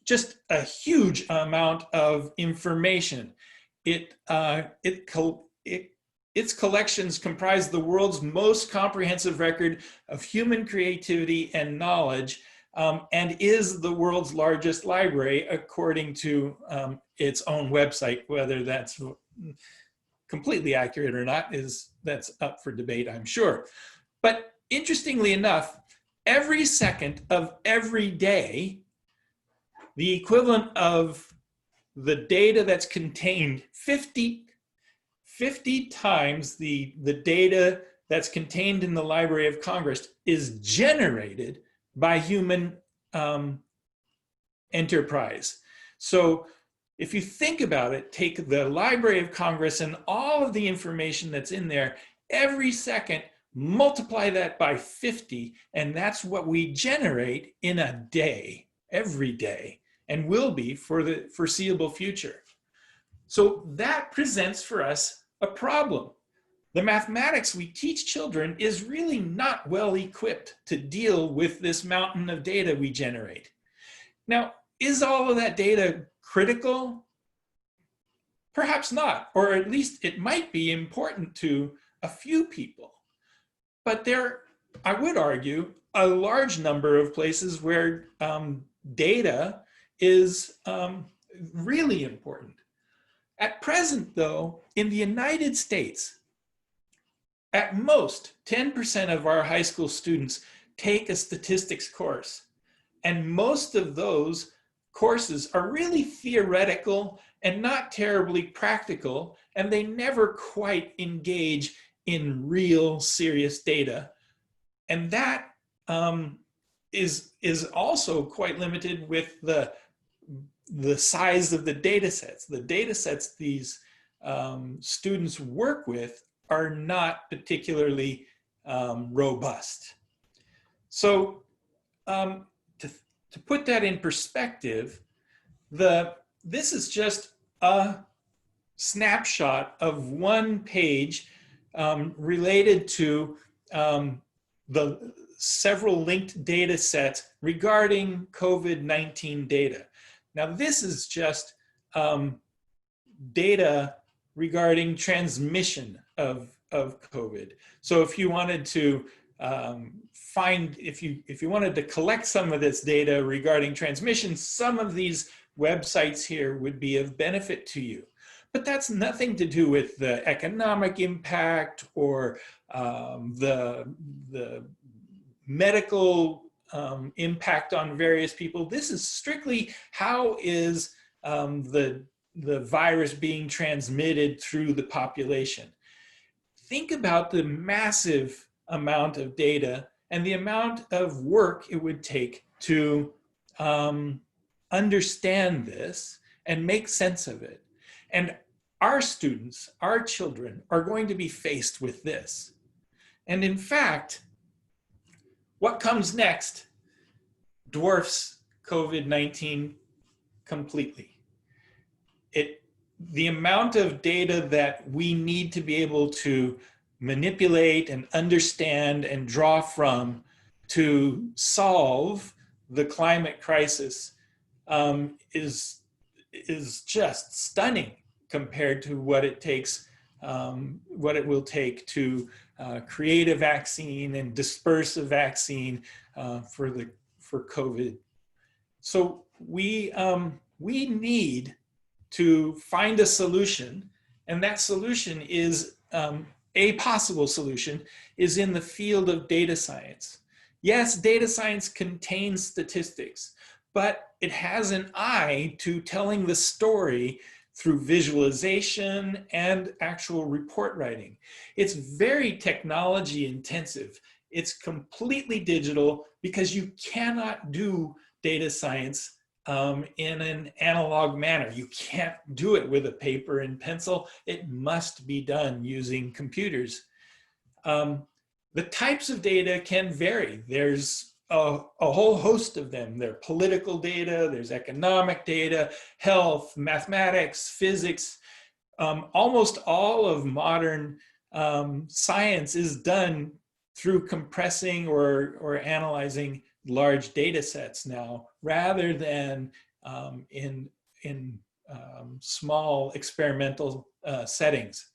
Speaker 3: just a huge amount of information. Its collections comprise the world's most comprehensive record of human creativity and knowledge, and is the world's largest library according to its own website. Whether that's completely accurate or not that's up for debate, I'm sure. But interestingly enough, every second of every day, the equivalent of the data that's contained 50 times the data that's contained in the Library of Congress is generated by human enterprise. So if you think about it, take the Library of Congress and all of the information that's in there, every second, multiply that by 50, and that's what we generate in a day, every day, and will be for the foreseeable future. So that presents for us a problem. The mathematics we teach children is really not well equipped to deal with this mountain of data we generate. Now, is all of that data critical? Perhaps not, or at least it might be important to a few people. But there, I would argue, a large number of places where data is really important. At present, though, in the United States, at most 10% of our high school students take a statistics course. And most of those courses are really theoretical and not terribly practical, and they never quite engage in real serious data. And that is also quite limited with the size of the data sets. The data sets these students work with are not particularly robust. So to put that in perspective, this is just a snapshot of one page related to the several linked data sets regarding COVID-19 data. Now, this is just data regarding transmission of COVID. So if you wanted to if you wanted to collect some of this data regarding transmission, some of these websites here would be of benefit to you. But that's nothing to do with the economic impact or the medical impact on various people. This is strictly how is the virus being transmitted through the population. Think about the massive amount of data and the amount of work it would take to understand this and make sense of it. And our students, our children, are going to be faced with this. And in fact, what comes next dwarfs COVID-19 completely. The amount of data that we need to be able to manipulate and understand and draw from to solve the climate crisis is just stunning compared to what it takes, what it will take to create a vaccine and disperse a vaccine for COVID. So we need to find a solution, and that solution is a possible solution is in the field of data science. Yes, data science contains statistics, but it has an eye to telling the story through visualization and actual report writing. It's very technology intensive. It's completely digital because you cannot do data science in an analog manner. You can't do it with a paper and pencil. It must be done using computers. The types of data can vary. There's a whole host of them. There are political data, there's economic data, health, mathematics, physics. Almost all of modern science is done through compressing or analyzing large data sets now, rather than in small experimental settings.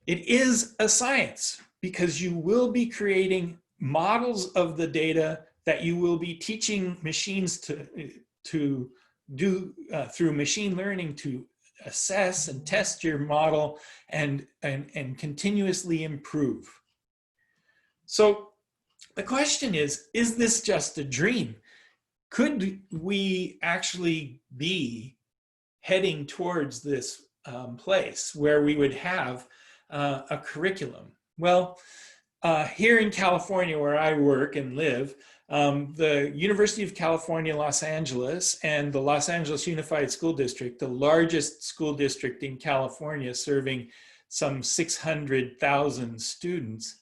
Speaker 3: It is a science because you will be creating models of the data that you will be teaching machines to do through machine learning to assess and test your model and continuously improve. So the question is this just a dream? Could we actually be heading towards this place where we would have a curriculum? Well, here in California, where I work and live, the University of California, Los Angeles, and the Los Angeles Unified School District, the largest school district in California, serving some 600,000 students,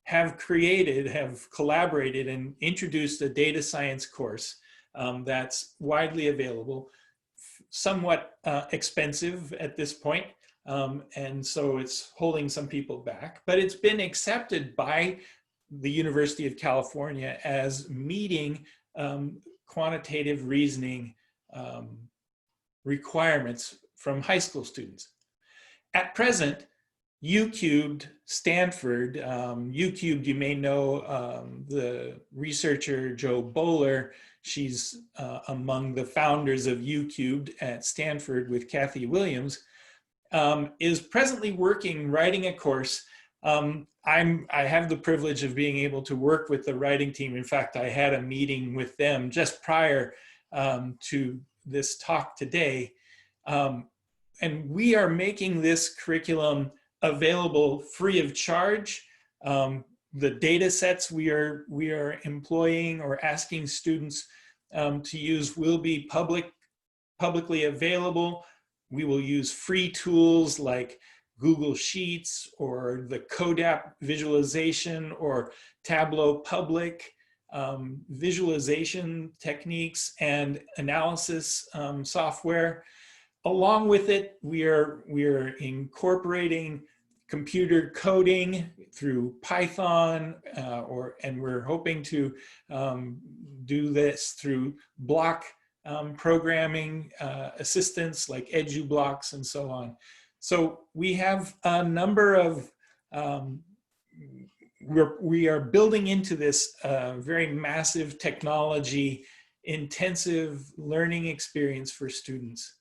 Speaker 3: have collaborated and introduced a data science course that's widely available, somewhat expensive at this point, and so it's holding some people back, but it's been accepted by the University of California as meeting quantitative reasoning requirements from high school students. At present, UCubed, Stanford, UCubed, you may know the researcher Jo Boaler. She's among the founders of UCubed at Stanford with Kathy Williams, is presently writing a course I have the privilege of being able to work with the writing team. In fact, I had a meeting with them just prior to this talk today. And we are making this curriculum available free of charge. The data sets we are employing or asking students to use will be publicly available. We will use free tools like Google Sheets or the CODAP visualization or Tableau Public, visualization techniques and analysis software. Along with it, we are incorporating computer coding through Python, and we're hoping to do this through block programming assistance like EduBlocks and so on. So we have a number of, we are building into this very massive technology intensive learning experience for students.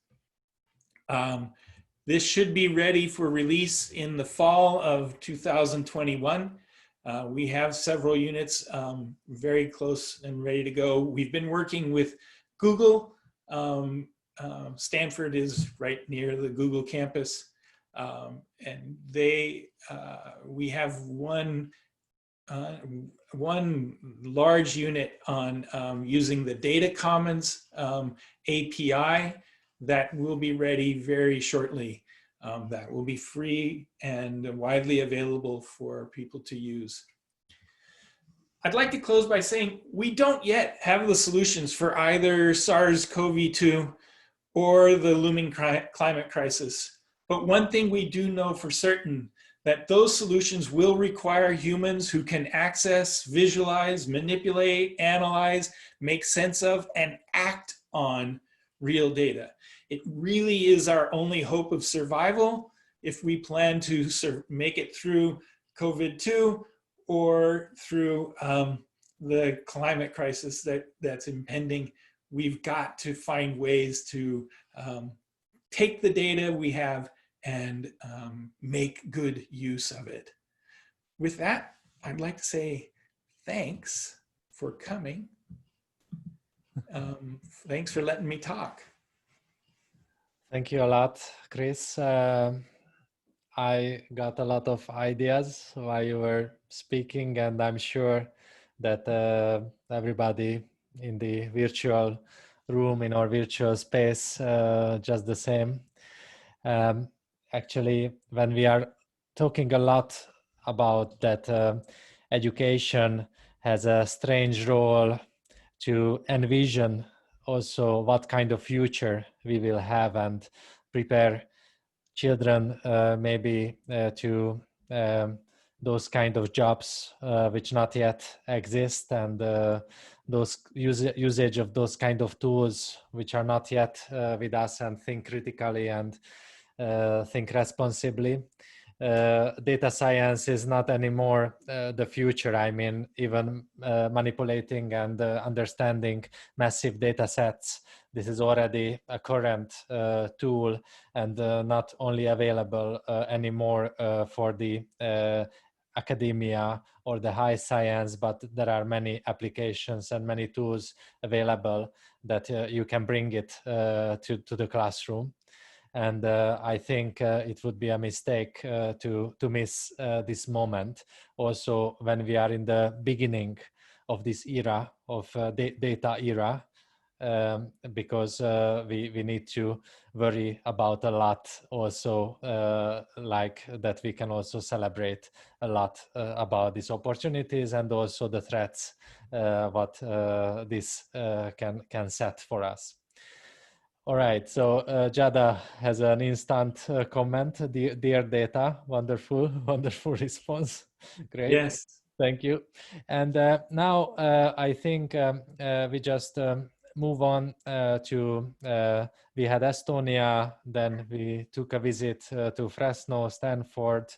Speaker 3: This should be ready for release in the fall of 2021. We have several units very close and ready to go. We've been working with Google. Stanford is right near the Google campus. And we have one large unit on using the Data Commons API that will be ready very shortly. That will be free and widely available for people to use. I'd like to close by saying we don't yet have the solutions for either SARS-CoV-2 or the looming climate crisis. But one thing we do know for certain, that those solutions will require humans who can access, visualize, manipulate, analyze, make sense of, and act on real data. It really is our only hope of survival if we plan to make it through COVID-2 or through the climate crisis that's impending. We've got to find ways to take the data we have and make good use of it. With that, I'd like to say thanks for coming. Thanks for letting me talk.
Speaker 2: Thank you a lot, Chris. I got a lot of ideas while you were speaking, and I'm sure that everybody in the virtual room, in our virtual space, just the same. Actually, when we are talking a lot about that education has a strange role to envision also what kind of future we will have and prepare children maybe to those kind of jobs which not yet exist, and those usage of those kind of tools which are not yet with us, and think critically and think responsibly. Data science is not anymore the future. I mean, even manipulating and understanding massive data sets, this is already a current tool, and not only available anymore for the academia or the high science, but there are many applications and many tools available that you can bring it to the classroom. And I think it would be a mistake to miss this moment also when we are in the beginning of this era of data era, because we need to worry about a lot also, like that we can also celebrate a lot about these opportunities and also the threats what this can set for us. All right, so Jada has an instant comment. Dear data, wonderful, wonderful response. Great.
Speaker 3: Yes.
Speaker 2: Thank you. And now I think we just move on to, we had Estonia, then we took a visit to Fresno, Stanford,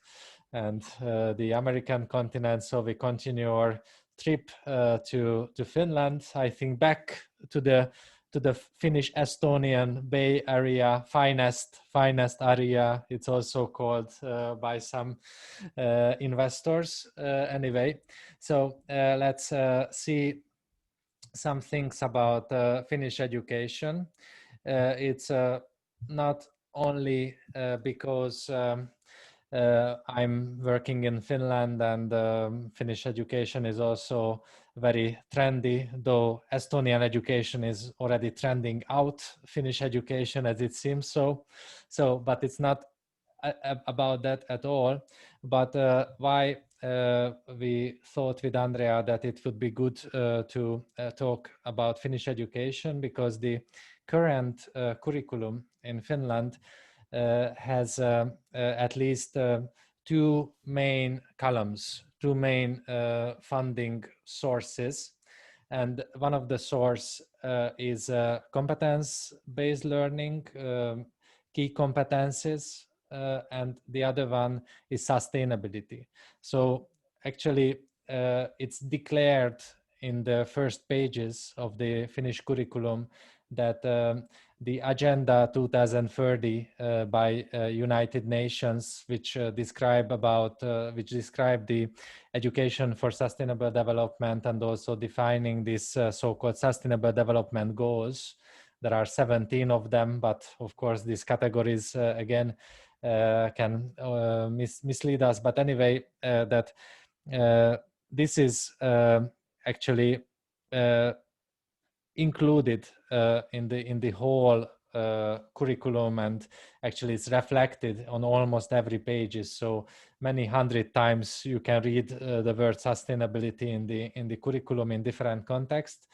Speaker 2: and the American continent. So we continue our trip to Finland, I think back to the to the Finnish-Estonian Bay Area, finest area, it's also called by some investors. Anyway, so let's see some things about Finnish education. It's not only because I'm working in Finland, and Finnish education is also very trendy, though Estonian education is already trending out Finnish education, as it seems so. But it's not about that at all. But why we thought with Andrea that it would be good to talk about Finnish education, because the current curriculum in Finland has at least two main columns, two main funding sources. And one of the source is competence-based learning, key competences, and the other one is sustainability. So actually it's declared in the first pages of the Finnish curriculum that the Agenda 2030 by United Nations, which describe the education for sustainable development, and also defining this so-called sustainable development goals. There are 17 of them, but of course these categories again can mislead us. But anyway, that this is actually included in the whole curriculum, and actually it's reflected on almost every page. So many hundred times you can read the word sustainability in the curriculum in different contexts.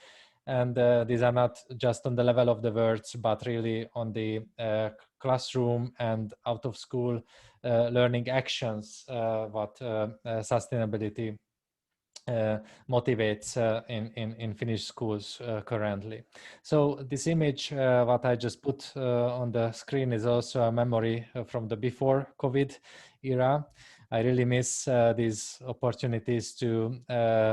Speaker 2: And these are not just on the level of the words, but really on the classroom and out of school learning actions, what sustainability motivates in Finnish schools currently. So this image, what I just put on the screen, is also a memory from the before COVID era. I really miss these opportunities to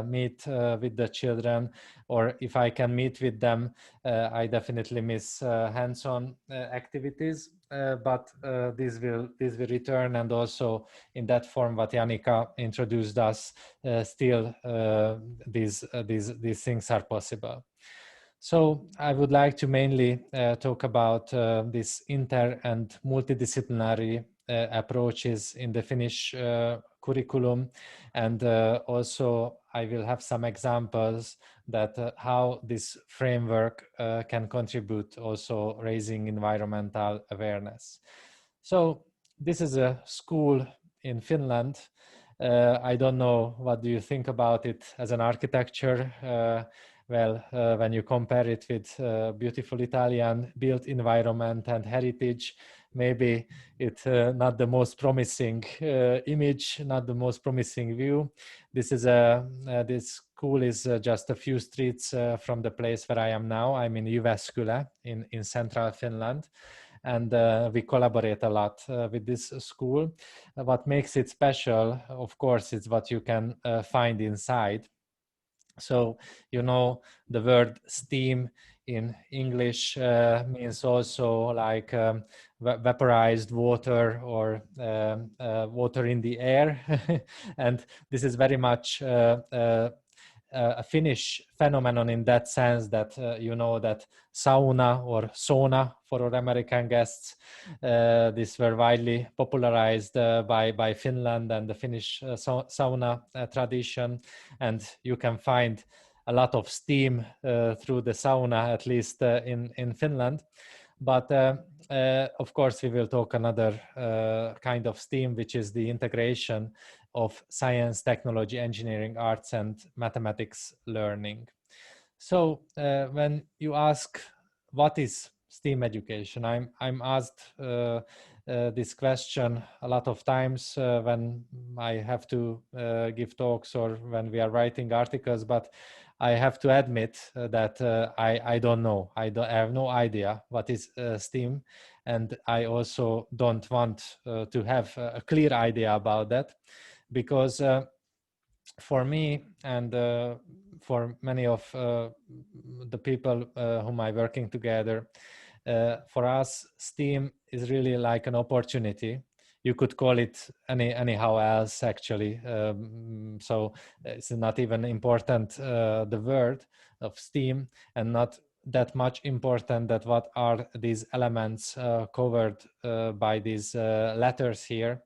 Speaker 2: meet with the children, or if I can meet with them, I definitely miss hands-on activities. But this will return, and also in that form what Janika introduced us, still these things are possible. So I would like to mainly talk about this inter and multidisciplinary approaches in the Finnish curriculum, and also I will have some examples that how this framework can contribute, also raising environmental awareness. So this is a school in Finland. I don't know, what do you think about it as an architecture? Well, when you compare it with beautiful Italian built environment and heritage, maybe it's not the most promising image, not the most promising view. This is this school is just a few streets from the place where I am now. I'm in Jyväskylä in central Finland. And we collaborate a lot with this school. What makes it special, of course, is what you can find inside. So, you know, the word STEAM in English means also like vaporized water, or water in the air. And this is very much a Finnish phenomenon in that sense, that you know that sauna or sauna for our American guests, these were widely popularized by Finland and the Finnish sauna tradition, and you can find a lot of steam through the sauna, at least in Finland. But of course, we will talk another kind of STEAM, which is the integration of science, technology, engineering, arts, and mathematics learning. So when you ask what is STEAM education, I'm asked this question a lot of times when I have to give talks or when we are writing articles, but I have to admit that I don't know. I have no idea what is STEAM, and I also don't want to have a clear idea about that, because for me and for many of the people whom I'm working together, for us, STEAM is really like an opportunity. You could call it anyhow else, actually. So it's not even important, the word of STEAM, and not that much important that what are these elements covered by these letters here.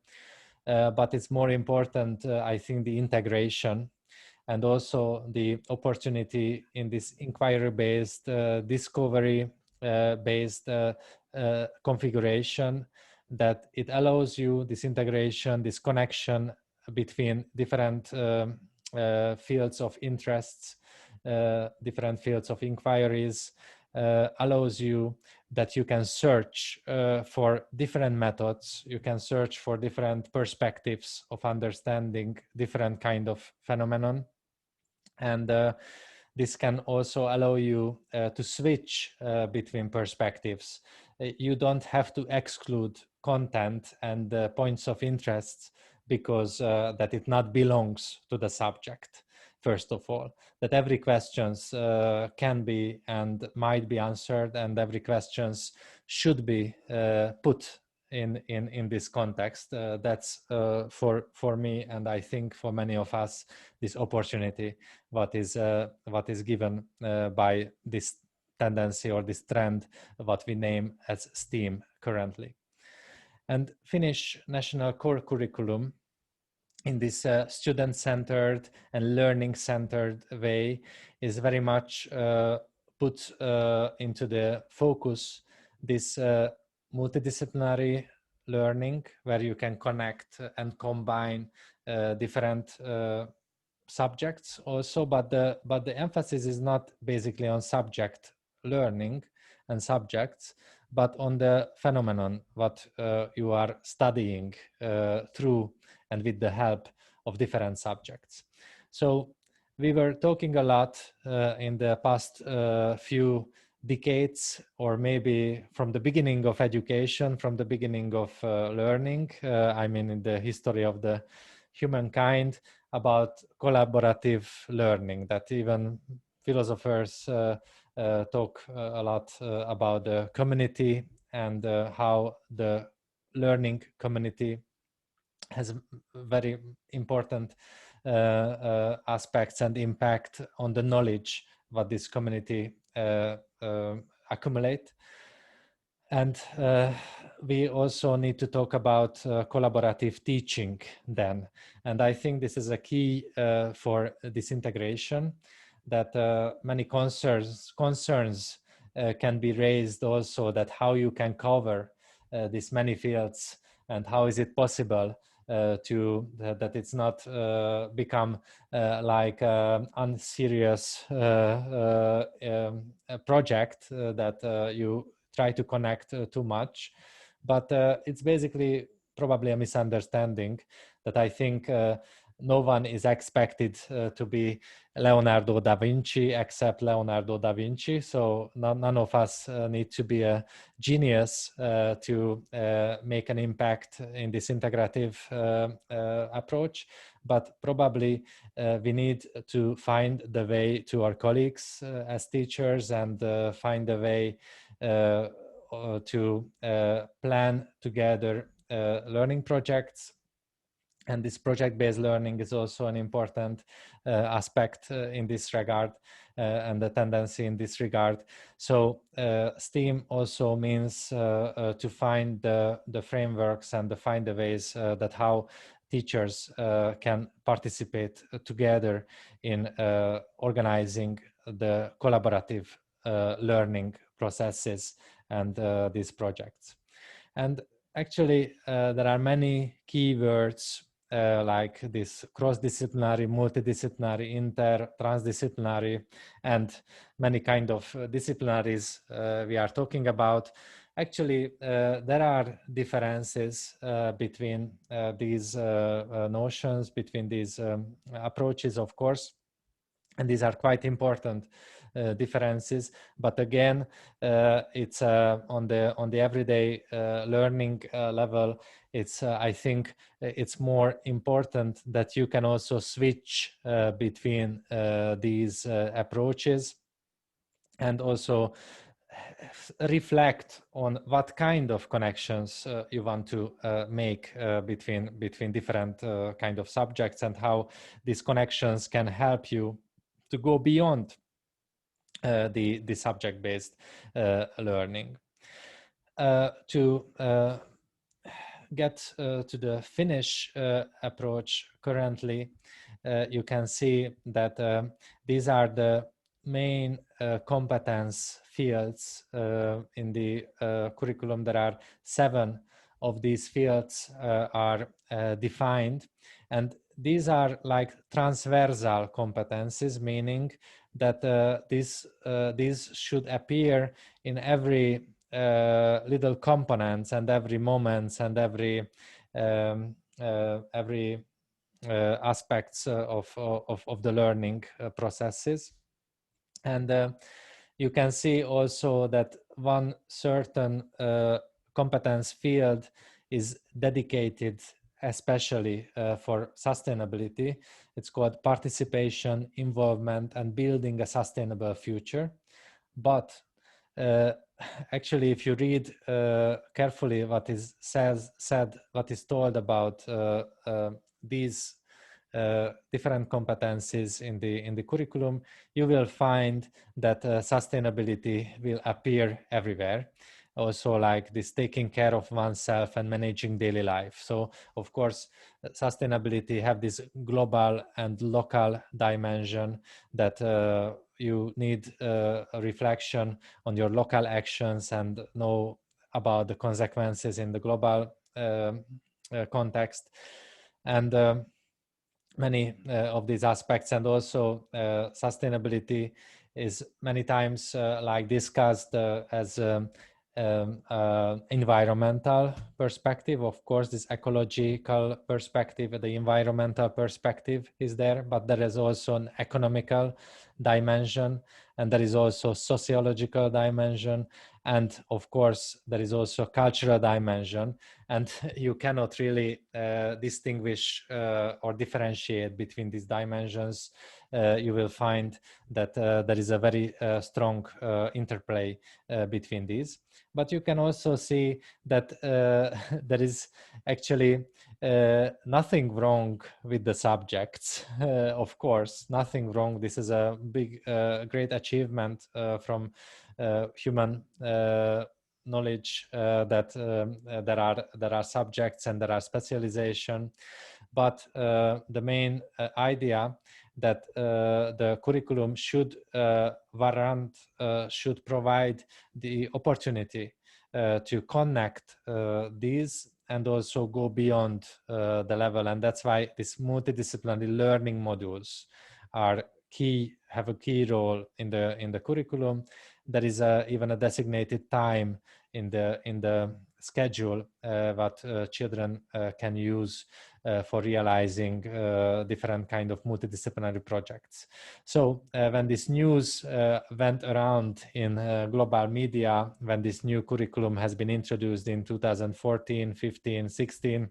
Speaker 2: But it's more important, I think, the integration and also the opportunity in this inquiry-based, discovery-based configuration, that it allows you this integration, this connection between different fields of interests, different fields of inquiries, allows you that you can search for different methods, you can search for different perspectives of understanding different kind of phenomenon. And this can also allow you to switch between perspectives. You don't have to exclude content and points of interest because that it not belongs to the subject. First of all, that every questions can be and might be answered, and every questions should be put in this context. That's for me, and I think for many of us, this opportunity what is given by this tendency or this trend, what we name as STEAM currently. And Finnish National Core Curriculum, in this student-centered and learning-centered way, is very much put into the focus this multidisciplinary learning, where you can connect and combine different subjects also, but the emphasis is not basically on subject learning and subjects, but on the phenomenon what you are studying through and with the help of different subjects. So we were talking a lot in the past few decades, or maybe from the beginning of education, from the beginning of learning, I mean in the history of the humankind, about collaborative learning, that even philosophers talk a lot about the community and how the learning community has very important aspects and impact on the knowledge what this community accumulate. And we also need to talk about collaborative teaching then. And I think this is a key for this integration, that many concerns can be raised also, that how you can cover these many fields, and how is it possible to that it's not become like unserious project that you try to connect too much. But it's basically probably a misunderstanding, that I think no one is expected to be Leonardo da Vinci except Leonardo da Vinci. So none of us need to be a genius to make an impact in this integrative approach. But probably we need to find the way to our colleagues as teachers, and find a way to plan together learning projects. And this project-based learning is also an important aspect in this regard, and the tendency in this regard. So STEAM also means to find the frameworks and to find the ways that how teachers can participate together in organizing the collaborative learning processes and these projects. And actually, there are many keywords like this cross-disciplinary, multidisciplinary, transdisciplinary, and many kind of disciplinaries we are talking about. Actually, there are differences between these notions, between these approaches, of course, and these are quite important differences. But again, it's on the everyday learning level. It's I think it's more important that you can also switch between these approaches, and also reflect on what kind of connections you want to make between different kind of subjects, and how these connections can help you to go beyond the subject-based learning. To get to the Finnish approach currently, you can see that these are the main competence fields in the curriculum. There are 7 of these fields are defined, and these are like transversal competencies, meaning that these should appear in every little components and every moments and every aspects of the learning processes. And you can see also that one certain competence field is dedicated especially for sustainability. It's called participation, involvement, and building a sustainable future. But actually, if you read carefully what is what is told about these different competencies in the curriculum, you will find that sustainability will appear everywhere. Also, like this taking care of oneself and managing daily life. So, of course, sustainability have this global and local dimension that you need a reflection on your local actions and know about the consequences in the global context. And many of these aspects, and also sustainability is many times like discussed as environmental perspective. Of course, this ecological perspective, the environmental perspective is there, but there is also an economical dimension, and there is also sociological dimension, and of course there is also cultural dimension, and you cannot really distinguish or differentiate between these dimensions. You will find that there is a very strong interplay between these. But you can also see that there is actually nothing wrong with the subjects. Of course, nothing wrong. This is a big, great achievement from human knowledge that there are subjects and there are specialization. But the main idea that the curriculum should warrant, should provide the opportunity to connect these and also go beyond the level. And that's why these multidisciplinary learning modules are key, have a key role in the curriculum. There is even a designated time in the schedule that children can use for realizing different kind of multidisciplinary projects. So when this news went around in global media, when this new curriculum has been introduced in 2014, 15, 16,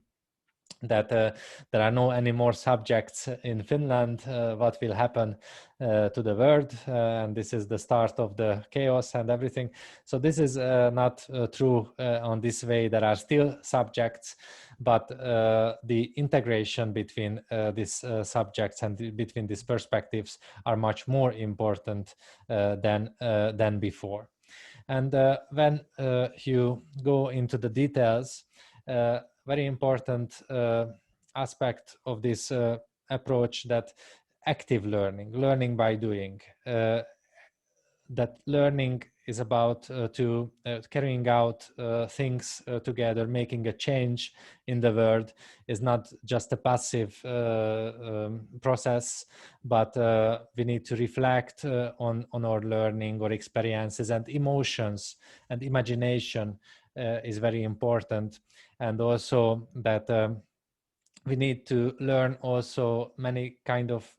Speaker 2: that there are no any more subjects in Finland, what will happen to the world, and this is the start of the chaos and everything. So this is not true on this way. There are still subjects, but the integration between these subjects and between these perspectives are much more important than before. And when you go into the details, very important aspect of this approach, that active learning by doing, that learning is about carrying out things together, making a change in the world, is not just a passive process, but we need to reflect on our learning or experiences, and emotions and imagination is very important. And also that we need to learn also many kind of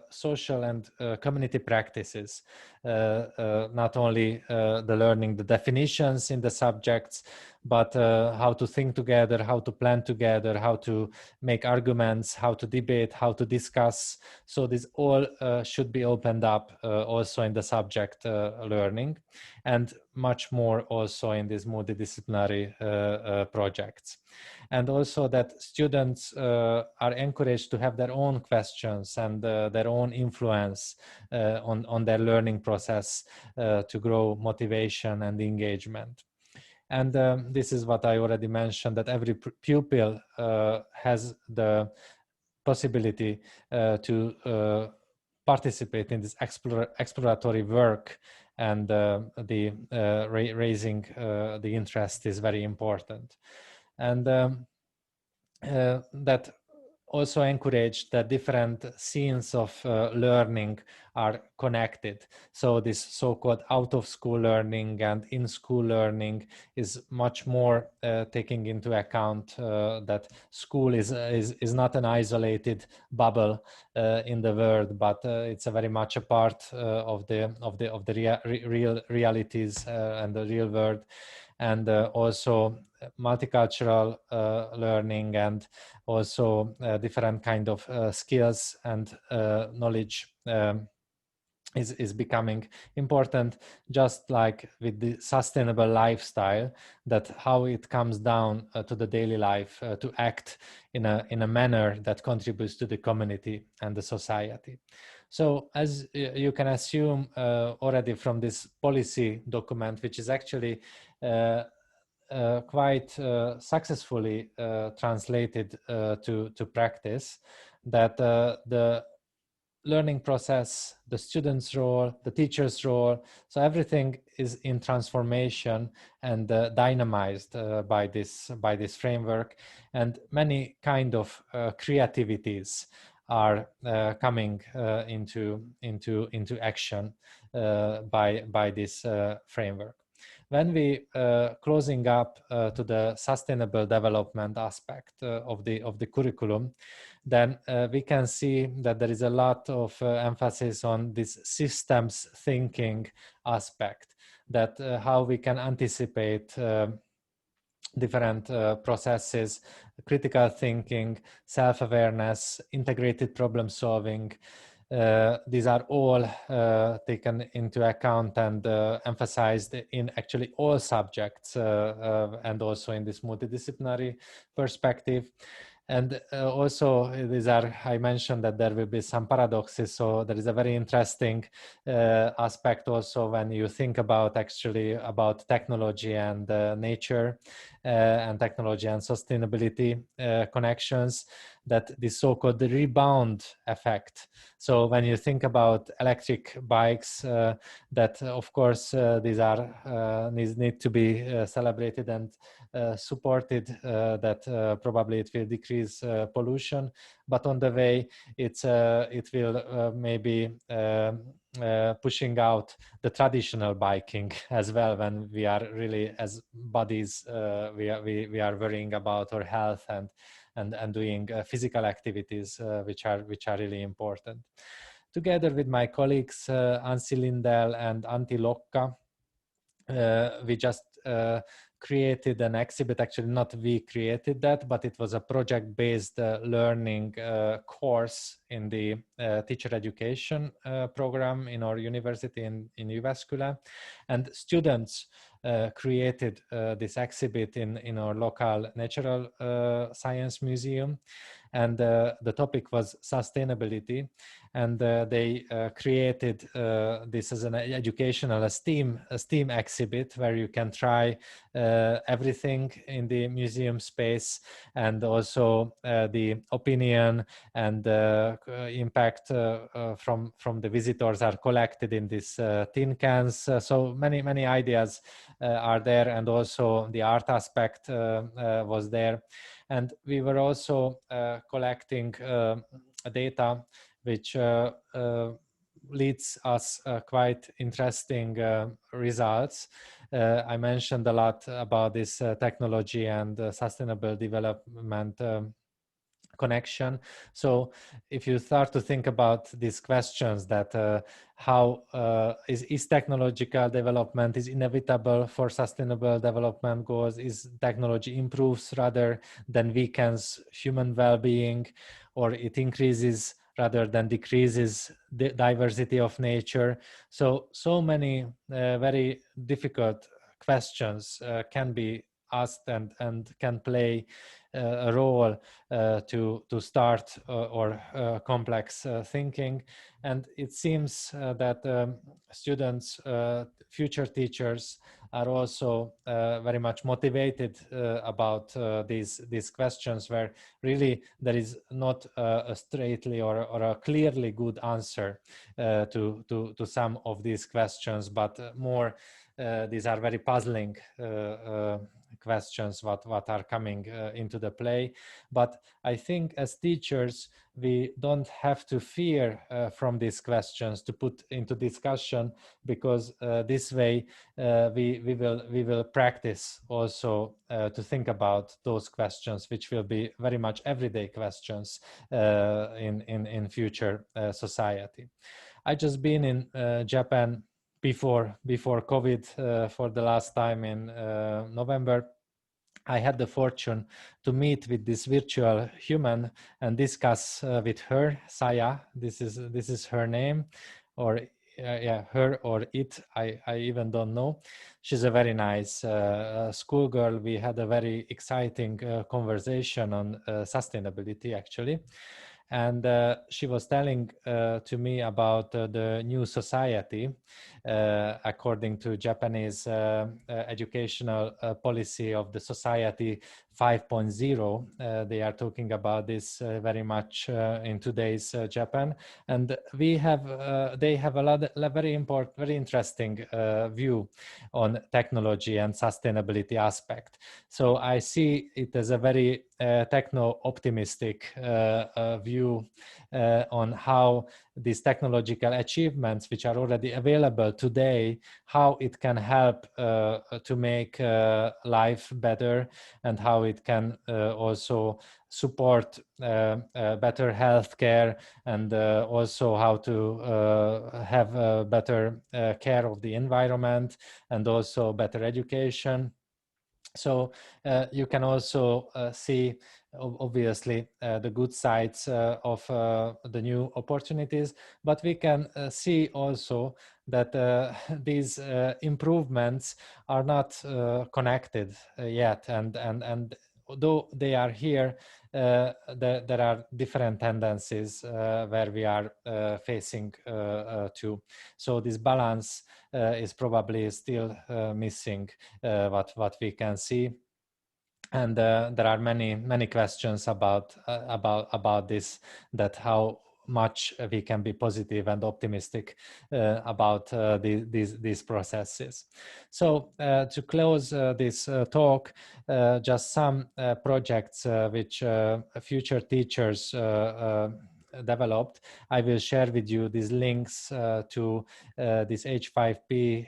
Speaker 2: social and community practices not only the learning the definitions in the subjects, but how to think together, how to plan together, how to make arguments, how to debate, how to discuss. So this all should be opened up also in the subject learning, and much more also in these multidisciplinary projects. And also that students are encouraged to have their own questions and their own influence on their learning process to grow motivation and engagement. And this is what I already mentioned, that every pupil has the possibility to participate in this exploratory work, and raising the interest is very important. And that also encouraged that different scenes of learning are connected. So this so-called out-of-school learning and in-school learning is much more taking into account that school is not an isolated bubble in the world, but it's a very much a part of the real realities and the real world. And also multicultural learning, and also different kind of skills and knowledge is becoming important, just like with the sustainable lifestyle, that how it comes down to the daily life to act in a manner that contributes to the community and the society. So as you can assume already from this policy document, which is actually quite successfully translated to practice, that the learning process, the student's role, the teacher's role, so everything is in transformation and dynamized by this framework, and many kind of creativities are coming into action by this framework. When we closing up to the sustainable development aspect of the curriculum, then we can see that there is a lot of emphasis on this systems thinking aspect, that how we can anticipate different processes, critical thinking, self-awareness, integrated problem solving. These are all taken into account and emphasized in actually all subjects, and also in this multidisciplinary perspective. And also these are, I mentioned that there will be some paradoxes, so there is a very interesting aspect also when you think about actually about technology and nature and technology and sustainability connections, that the so-called rebound effect. So when you think about electric bikes, that of course these are need to be celebrated and supported, that probably it will decrease pollution, but on the way it will maybe pushing out the traditional biking as well, when we are really as bodies we are worrying about our health and doing physical activities which are really important. Together with my colleagues Anssi Lindell and Antti Lokka, we just created an exhibit. Actually, not we created that, but it was a project-based learning course in the teacher education program in our university in Jyväskylä. And students created this exhibit in our local natural science museum. And the topic was sustainability. And they created this as an educational, a STEAM exhibit, where you can try everything in the museum space, and also the opinion and impact from the visitors are collected in these tin cans. So many ideas are there, and also the art aspect was there. And we were also collecting data which leads us quite interesting results. I mentioned a lot about this technology and sustainable development connection. So if you start to think about these questions that how is technological development is inevitable for sustainable development goals, is technology improves rather than weakens human well-being, or it increases rather than decreases the diversity of nature. So many very difficult questions can be asked and can play a role to start or complex thinking. And it seems that students, future teachers, are also very much motivated about these questions, where really there is not a straightly or a clearly good answer to some of these questions, but more these are very puzzling questions what are coming into the play. But I think as teachers, we don't have to fear from these questions to put into discussion, because this way we will practice also to think about those questions, which will be very much everyday questions in future society. I just been in Japan before COVID for the last time in November. I had the fortune to meet with this virtual human and discuss with her, Saya. This is her name, or yeah, her or it. I even don't know. She's a very nice schoolgirl. We had a very exciting conversation on sustainability, actually. And she was telling to me about the new society according to Japanese educational policy of the society 5.0. They are talking about this very much in today's Japan, and they have a very interesting view on technology and sustainability aspect. So I see it as a very techno-optimistic view on how these technological achievements, which are already available today, how it can help to make life better, and how it can also support better healthcare, and also how to have better care of the environment, and also better education. So you can also see, obviously, the good sides of the new opportunities, but we can see also that these improvements are not connected yet, and though they are here, there are different tendencies where we are facing to. So this balance is probably still missing, what we can see. And there are many questions about this, that how much we can be positive and optimistic about these processes. So to close this talk, just some projects which future teachers developed. I will share with you these links to this H5P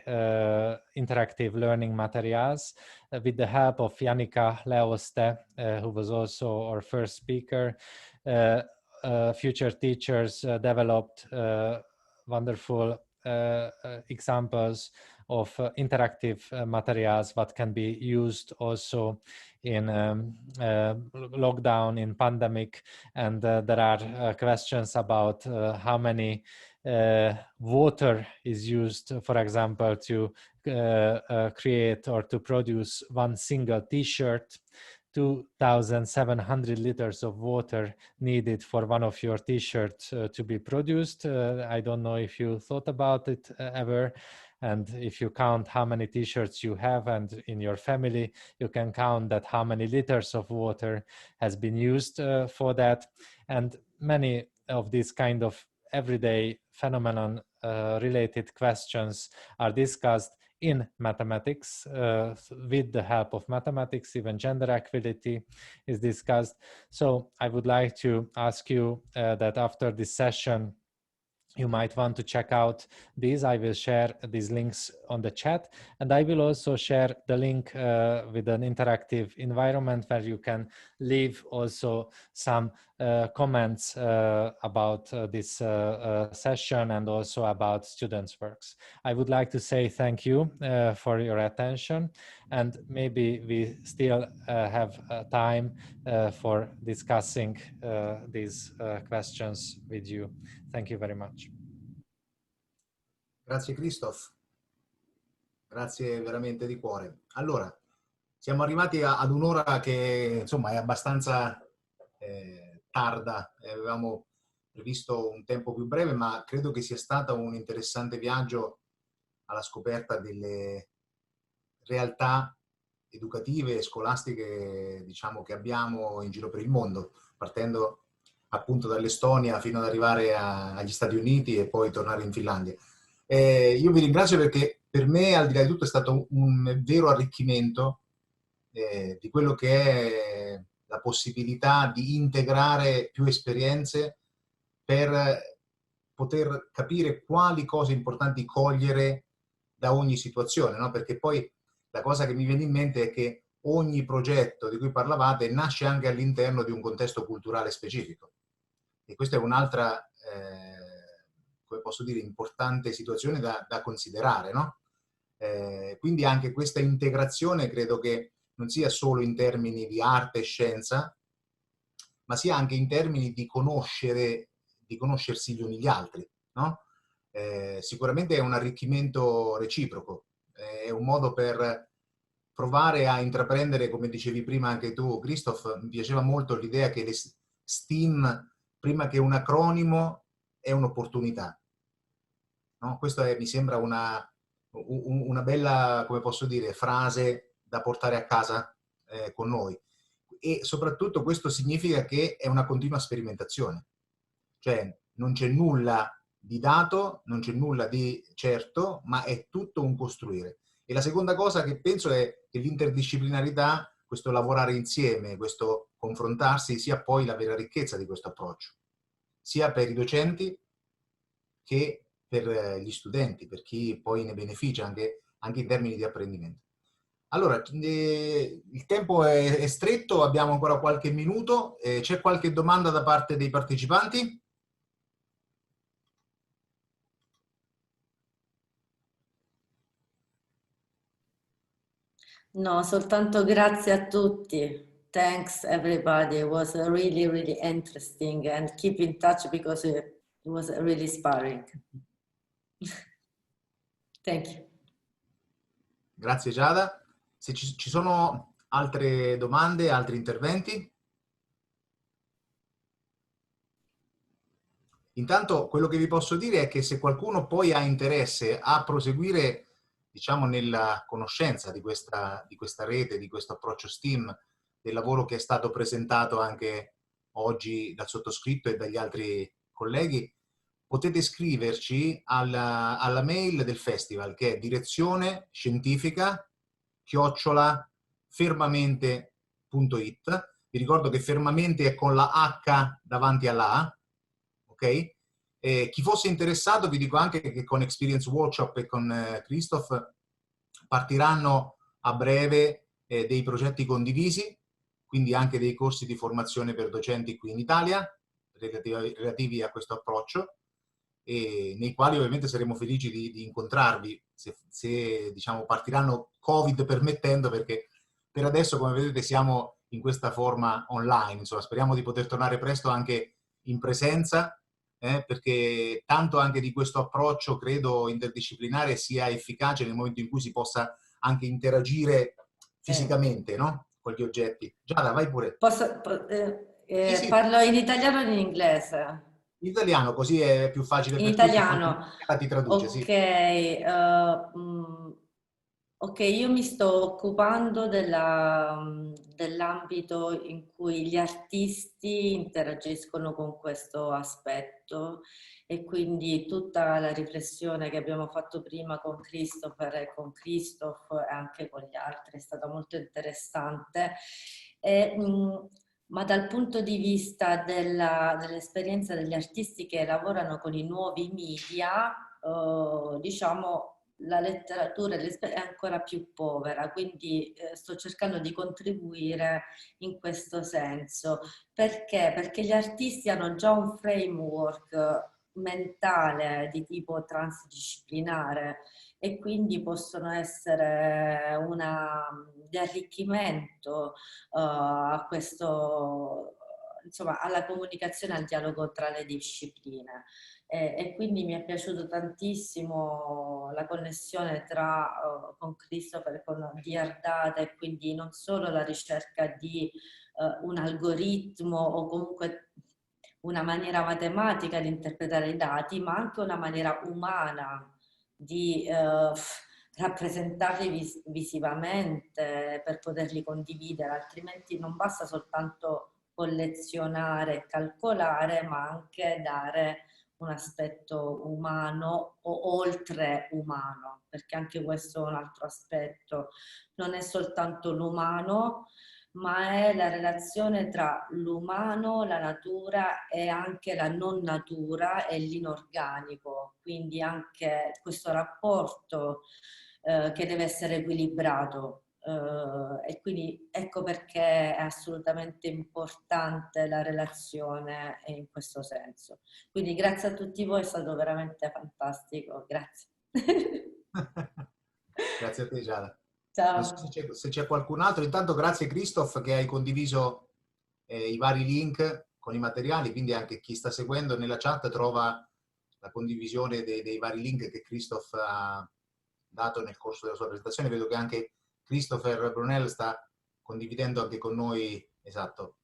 Speaker 2: interactive learning materials with the help of Jannika Leoste, who was also our first speaker. Future teachers developed wonderful examples of interactive materials that can be used also in lockdown, in pandemic, and there are questions about how many water is used, for example, to create or to produce one single t-shirt. 2,700 liters of water needed for one of your t-shirts to be produced. I don't know if you thought about it ever. And if you count how many t-shirts you have and in your family, you can count that how many liters of water has been used for that. And many of these kind of everyday phenomenon related questions are discussed in mathematics with the help of mathematics. Even gender equality is discussed. So I would like to ask you that after this session, you might want to check out these. I will share these links on the chat, and I will also share the link with an interactive environment where you can leave also some comments about this session and also about students' works. I would like to say thank you for your attention, and maybe we still have time for discussing these questions with you. Thank you very much.
Speaker 1: Grazie Kristof, grazie veramente di cuore. Allora, siamo arrivati ad un'ora che insomma è abbastanza tarda, avevamo previsto un tempo più breve, ma credo che sia stato un interessante viaggio alla scoperta delle realtà educative e scolastiche, diciamo, che abbiamo in giro per il mondo, partendo appunto dall'Estonia fino ad arrivare agli Stati Uniti e poi tornare in Finlandia. Io vi ringrazio perché per me, al di là di tutto, è stato un vero arricchimento di quello che è la possibilità di integrare più esperienze per poter capire quali cose importanti cogliere da ogni situazione, no? Perché poi la cosa che mi viene in mente è che ogni progetto di cui parlavate nasce anche all'interno di un contesto culturale specifico. E questa è un'altra, come posso dire, importante situazione da considerare, no? Quindi anche questa integrazione credo che non sia solo in termini di arte e scienza, ma sia anche in termini di conoscersi gli uni gli altri, no? Sicuramente è un arricchimento reciproco, è un modo per provare a intraprendere, come dicevi prima anche tu, Kristof, mi piaceva molto l'idea che le STEAM, prima che un acronimo, è un'opportunità. No? Questo mi sembra una bella, come posso dire, frase da portare a casa con noi. E soprattutto questo significa che è una continua sperimentazione. Cioè non c'è nulla di dato, non c'è nulla di certo, ma è tutto un costruire. E la seconda cosa che penso è che l'interdisciplinarità, questo lavorare insieme, questo confrontarsi, sia poi la vera ricchezza di questo approccio, sia per i docenti che per gli studenti, per chi poi ne beneficia anche in termini di apprendimento. Allora, il tempo è stretto, abbiamo ancora qualche minuto. C'è qualche domanda da parte dei partecipanti?
Speaker 6: No, soltanto grazie a tutti. Thanks everybody. It was really, really interesting, and keep in touch because it was really inspiring. Thank you.
Speaker 1: Grazie Giada. Se ci sono altre domande, altri interventi? Intanto quello che vi posso dire è che se qualcuno poi ha interesse a proseguire, diciamo, nella conoscenza di questa rete, di questo approccio STEAM, del lavoro che è stato presentato anche oggi dal sottoscritto e dagli altri colleghi, potete scriverci alla mail del festival, che è direzione scientifica@fermamente.it. Vi ricordo che fermamente è con la H davanti alla A, ok? Chi fosse interessato, vi dico anche che con Experience Workshop e con Kristof partiranno a breve dei progetti condivisi, quindi anche dei corsi di formazione per docenti qui in Italia, relativi a questo approccio, e nei quali ovviamente saremo felici di incontrarvi se diciamo partiranno Covid permettendo, perché per adesso, come vedete, siamo in questa forma online. Insomma, speriamo di poter tornare presto anche in presenza, perché tanto anche di questo approccio, credo, interdisciplinare sia efficace nel momento in cui si possa anche interagire fisicamente, no? Con gli oggetti. Giada, vai pure.
Speaker 6: Sì. Parlo in italiano o in inglese?
Speaker 1: In italiano, così è più facile per
Speaker 6: italiano.
Speaker 1: tutti. Ti traduce,
Speaker 6: ok,
Speaker 1: sì.
Speaker 6: Ok, io mi sto occupando dell'ambito in cui gli artisti interagiscono con questo aspetto, e quindi tutta la riflessione che abbiamo fatto prima con Christopher e con Kristof e anche con gli altri è stata molto interessante. Ma dal punto di vista dell'esperienza degli artisti che lavorano con i nuovi media, diciamo, la letteratura è ancora più povera, quindi sto cercando di contribuire in questo senso. Perché? Perché gli artisti hanno già un framework mentale di tipo transdisciplinare e quindi possono essere di arricchimento a questo, insomma, alla comunicazione, al dialogo tra le discipline. E quindi mi è piaciuto tantissimo la connessione con Kristof e con Data, e quindi non solo la ricerca di un algoritmo o comunque una maniera matematica di interpretare i dati, ma anche una maniera umana di rappresentarli visivamente per poterli condividere, altrimenti non basta soltanto collezionare e calcolare, ma anche dare un aspetto umano o oltre umano, perché anche questo è un altro aspetto. Non è soltanto l'umano, ma è la relazione tra l'umano, la natura e anche la non natura e l'inorganico, quindi anche questo rapporto che deve essere equilibrato. E quindi ecco perché è assolutamente importante la relazione in questo senso. Quindi grazie a tutti voi, è stato veramente fantastico, grazie.
Speaker 1: Grazie a te, Giada.
Speaker 6: Ciao.
Speaker 1: Non so se c'è qualcun altro. Intanto grazie Kristof che hai condiviso i vari link con i materiali, quindi anche chi sta seguendo nella chat trova la condivisione dei vari link che Kristof ha dato nel corso della sua presentazione. Vedo che anche Christopher Brunel sta condividendo anche con noi, esatto,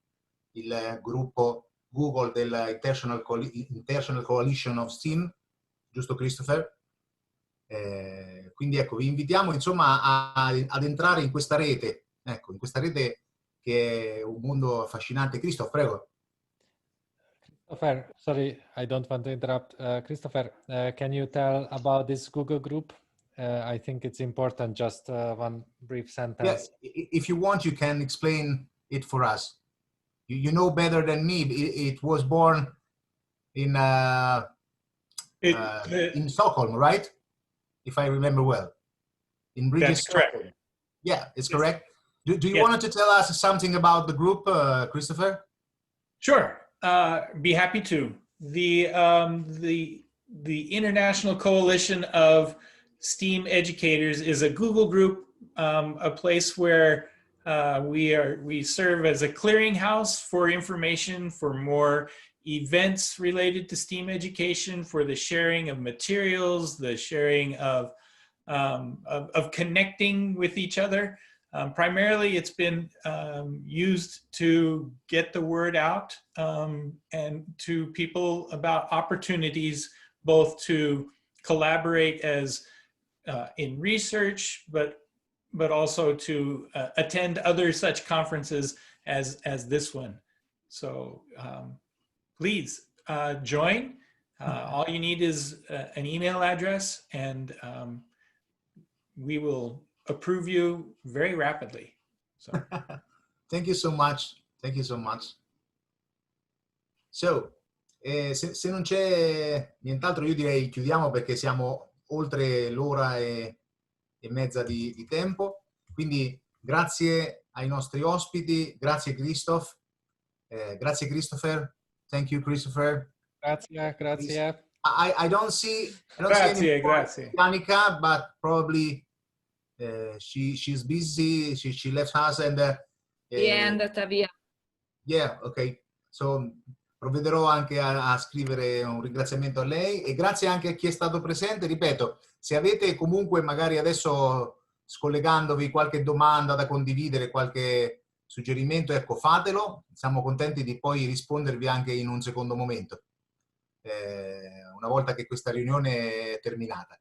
Speaker 1: il gruppo Google della International Coalition of STEAM, giusto Christopher? Quindi ecco, vi invitiamo insomma ad entrare in questa rete, ecco, in questa rete che è un mondo affascinante. Christoph, prego.
Speaker 2: Christopher, sorry, I don't want to interrupt. Christopher, can you tell about this Google group? I think it's important, just one brief sentence.
Speaker 1: Yeah, if you want, you can explain it for us. You know better than me. It was born in Stockholm, right? If I remember well. In British Stockholm.
Speaker 3: Correct.
Speaker 1: Yeah, it's correct. Do you want to tell us something about the group, Christopher?
Speaker 3: Sure, be happy to. The International Coalition of STEAM Educators is a Google group, a place where we serve as a clearinghouse for information, for more events related to STEAM education, for the sharing of materials, the sharing of connecting with each other. Primarily, it's been used to get the word out and to people about opportunities, both to collaborate as in research, but also to attend other such conferences as this one. So please join. All you need is an email address, and we will approve you very rapidly. So.
Speaker 1: Thank you so much. Thank you so much. So, se non c'è nient'altro, io direi chiudiamo perché siamo oltre l'ora e mezza di tempo. Quindi grazie ai nostri ospiti, grazie Kristof, grazie Christopher. Thank you, Christopher.
Speaker 2: Grazie, grazie.
Speaker 1: I don't see
Speaker 3: Grazie, grazie.
Speaker 1: Janica, but probably she's busy. She left us and
Speaker 7: è andata via.
Speaker 1: Yeah, ok. So provvederò anche a scrivere un ringraziamento a lei e grazie anche a chi è stato presente. Ripeto, se avete comunque magari adesso scollegandovi qualche domanda da condividere, qualche suggerimento, ecco, fatelo. Siamo contenti di poi rispondervi anche in un secondo momento, una volta che questa riunione è terminata.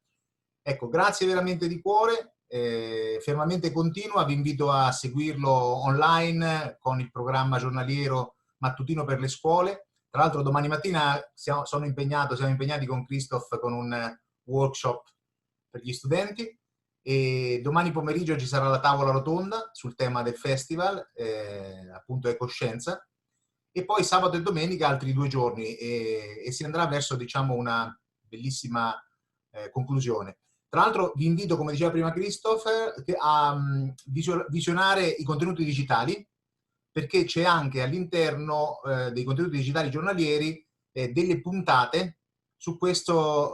Speaker 1: Ecco, grazie veramente di cuore. Fermamente Continua, vi invito a seguirlo online con il programma giornaliero mattutino per le scuole. Tra l'altro domani mattina siamo impegnati con Kristof con un workshop per gli studenti e domani pomeriggio ci sarà la tavola rotonda sul tema del festival, appunto Ecoscienza, e poi sabato e domenica altri 2 giorni e si andrà verso, diciamo, una bellissima conclusione. Tra l'altro vi invito, come diceva prima Kristof, a visionare i contenuti digitali, perché c'è anche all'interno dei contenuti digitali giornalieri delle puntate su questa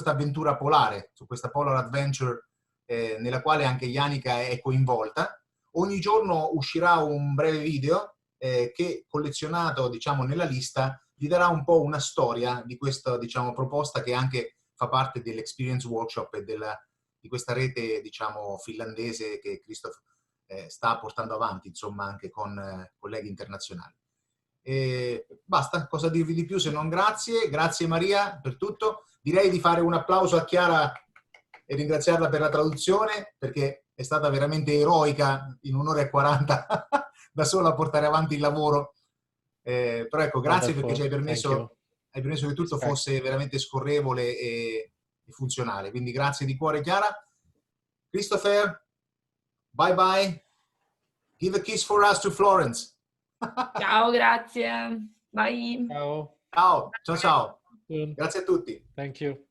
Speaker 1: avventura polare, su questa Polar Adventure nella quale anche Janica è coinvolta. Ogni giorno uscirà un breve video che, collezionato, diciamo, nella lista, vi darà un po' una storia di questa, diciamo, proposta che anche fa parte dell'Experience Workshop e di questa rete, diciamo, finlandese che Kristof sta portando avanti, insomma, anche con colleghi internazionali. Basta, cosa dirvi di più se non grazie. Grazie Maria per tutto. Direi di fare un applauso a Chiara e ringraziarla per la traduzione, perché è stata veramente eroica in 1 ora e 40 da sola a portare avanti il lavoro. Però ecco, grazie perché ci hai permesso che tutto fosse veramente scorrevole e funzionale. Quindi grazie di cuore Chiara. Christopher, bye bye. Give a kiss for us to Florence.
Speaker 7: Ciao, grazie. Bye.
Speaker 2: Ciao.
Speaker 1: Ciao, ciao, ciao. Grazie a tutti.
Speaker 2: Thank you.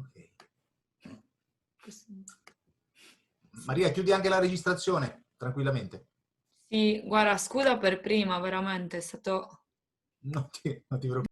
Speaker 1: Okay. Maria, chiudi anche la registrazione, tranquillamente.
Speaker 7: Sì, guarda, scusa per prima, veramente, è stato...
Speaker 1: Non ti preoccupare.